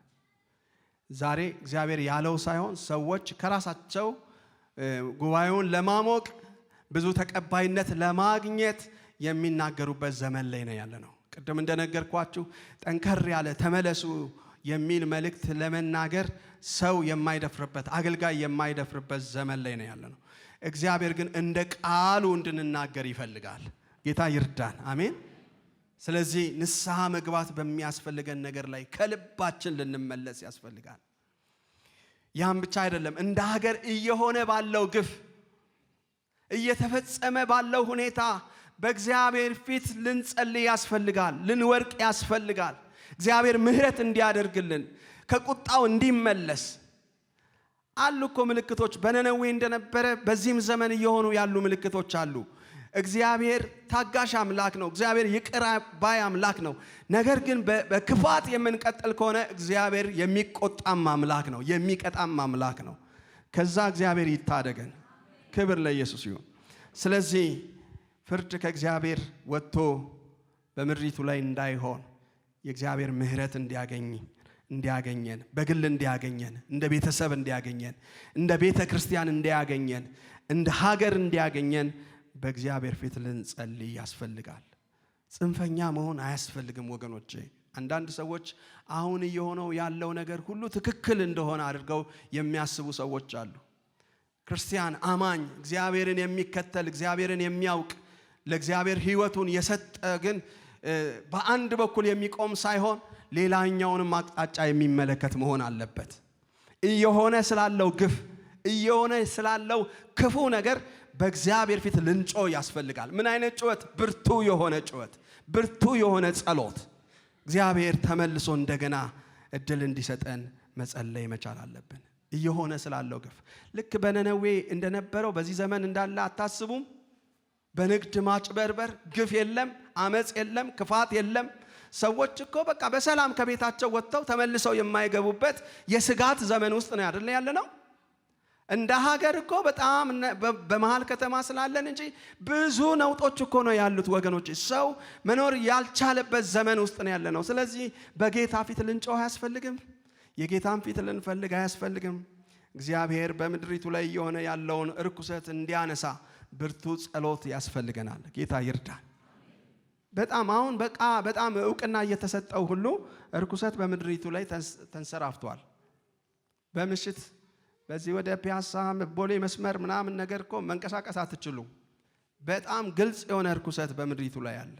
S1: ዛሬ እግዚአብሔር ያለው ሳይሆን ሰዎች ከራሳቸው ጉባኤውን ለማሞቅ ብዙ ተቀባይነት ለማግኘት የሚናገሩበት ዘመን ላይ ነው ያለነው። ቅድም እንደነገርኳችሁ ጠንከር ያለ ተመለሱ የሚል መልእክት ለመናገር ሰው የማይደፍርበት አገልጋይ የማይደፍርበት ዘመን ላይ ነው ያለነው። እግዚአብሔር ግን እንደ ቃሉ እንድንናገር ይፈልጋል። ጌታ ይርዳን። አሜን። ስለዚህ ንስሐ መግባት በሚያስፈልገን ነገር ላይ ከልባችን ልንመለስ ያስፈልጋል። ያም ብቻ አይደለም፣ እንደ ሀገር እየሆነ ባለው ግፍ እየተፈጸመ ባለው ሁኔታ በእግዚአብሔር ፊት ልንጸልይ ያስፈልጋል። ልንወርቅ ያስፈልጋል። እግዚአብሔር ምሕረት እንዲያደርግልን ከቁጣው እንዲመለስ አሉ እኮ ምልክቶች። በነነዌ እንደነበረ በዚህም ዘመን እየሆኑ ያሉ ምልክቶች አሉ። እግዚአብሔር ታጋሽ አምላክ ነው። እግዚአብሔር ይቅር ባይ አምላክ ነው። ነገር ግን በክፋት የምንቀጥል ከሆነ እግዚአብሔር የሚቆጣም አምላክ ነው፣ የሚቀጣም አምላክ ነው። ከዛ እግዚአብሔር ይታደገን። ክብር ለኢየሱስ ይሁን። ስለዚህ ፍርድ ከእግዚአብሔር ወጥቶ በምድሪቱ ላይ እንዳይሆን የእግዚአብሔር ምሕረት እንዲያገኘን በግል እንዲያገኘን እንደ ቤተሰብ እንዲያገኘን እንደ ቤተ ክርስቲያን እንዲያገኘን እንደ ሀገር እንዲያገኘን በእግዚአብሔር ፊት ልንጸልይ ያስፈልጋል። ጽንፈኛ መሆን አያስፈልግም ወገኖቼ። አንዳንድ ሰዎች አሁን እየሆነው ያለው ነገር ሁሉ ትክክል እንደሆነ አድርገው የሚያስቡ ሰዎች አሉ። ክርስቲያን አማኝ እግዚአብሔርን የሚከተል እግዚአብሔርን የሚያውቅ ለእግዚአብሔር ሕይወቱን የሰጠ ግን በአንድ በኩል የሚቆም ሳይሆን ሌላኛውንም አቅጣጫ የሚመለከት መሆን አለበት። እየሆነ ስላለው ግፍ እየሆነ ስላለው ክፉ ነገር በእግዚአብሔር ፊት ልንጮህ ያስፈልጋል። ምን አይነት ጩኸት? ብርቱ የሆነ ጩኸት፣ ብርቱ የሆነ ጸሎት። እግዚአብሔር ተመልሶ እንደገና እድል እንዲሰጠን መጸለይ መቻል አለብን። እየሆነ ስላለው ግፍ ልክ በነነዌ እንደነበረው በዚህ ዘመን እንዳለ አታስቡም? በንግድ ማጭበርበር ግፍ የለም፣ አመጽ የለም፣ ክፋት የለም። ሰዎች እኮ በቃ በሰላም ከቤታቸው ወጥተው ተመልሰው የማይገቡበት የስጋት ዘመን ውስጥ ነው አይደል ያለነው። እንደ ሀገር እኮ በጣም በመሃል ከተማ ስላለን እንጂ ብዙ ነውጦች እኮ ነው ያሉት ወገኖች። ሰው መኖር ያልቻለበት ዘመን ውስጥ ነው ያለነው። ስለዚህ በጌታ ፊት ልንጮህ አያስፈልግም? የጌታን ፊት ልንፈልግ አያስፈልግም? እግዚአብሔር በምድሪቱ ላይ የሆነ ያለውን እርኩሰት እንዲያነሳ ብርቱ ጸሎት ያስፈልገናል። ጌታ ይርዳን። በጣም እውቅና እየተሰጠው ሁሉ እርኩሰት በምድሪቱ ላይ ተንሰራፍቷል። በምሽት በዚህ ወደ ፒያሳ ቦሌ መስመር ምናምን ነገር እኮ መንቀሳቀስ አትችሉ። በጣም ግልጽ የሆነ እርኩሰት በምድሪቱ ላይ አለ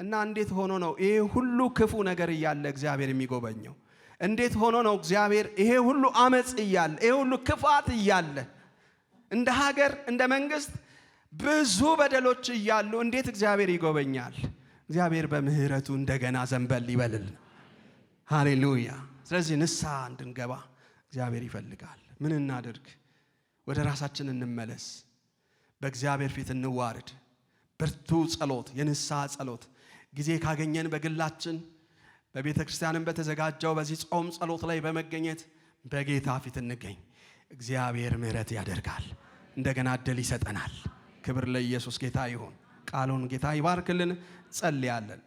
S1: እና እንዴት ሆኖ ነው ይሄ ሁሉ ክፉ ነገር እያለ እግዚአብሔር የሚጎበኘው? እንዴት ሆኖ ነው እግዚአብሔር ይሄ ሁሉ አመጽ እያለ ይሄ ሁሉ ክፋት እያለ እንደ ሀገር እንደ መንግስት ብዙ በደሎች እያሉ እንዴት እግዚአብሔር ይጎበኛል? እግዚአብሔር በምህረቱ እንደገና ዘንበል ይበልል። ሃሌሉያ። ስለዚህ ንስሐ እንድንገባ እግዚአብሔር ይፈልጋል። ምን እናድርግ? ወደ ራሳችን እንመለስ። በእግዚአብሔር ፊት እንዋርድ። ብርቱ ጸሎት፣ የንስሐ ጸሎት ጊዜ ካገኘን በግላችን በቤተ ክርስቲያንም በተዘጋጀው በዚህ ጾም ጸሎት ላይ በመገኘት በጌታ ፊት እንገኝ። እግዚአብሔር ምህረት ያደርጋል፣ እንደገና እድል ይሰጠናል። ክብር ለኢየሱስ ጌታ ይሁን። ቃሉን ጌታ ይባርክልን። ጸልያለን።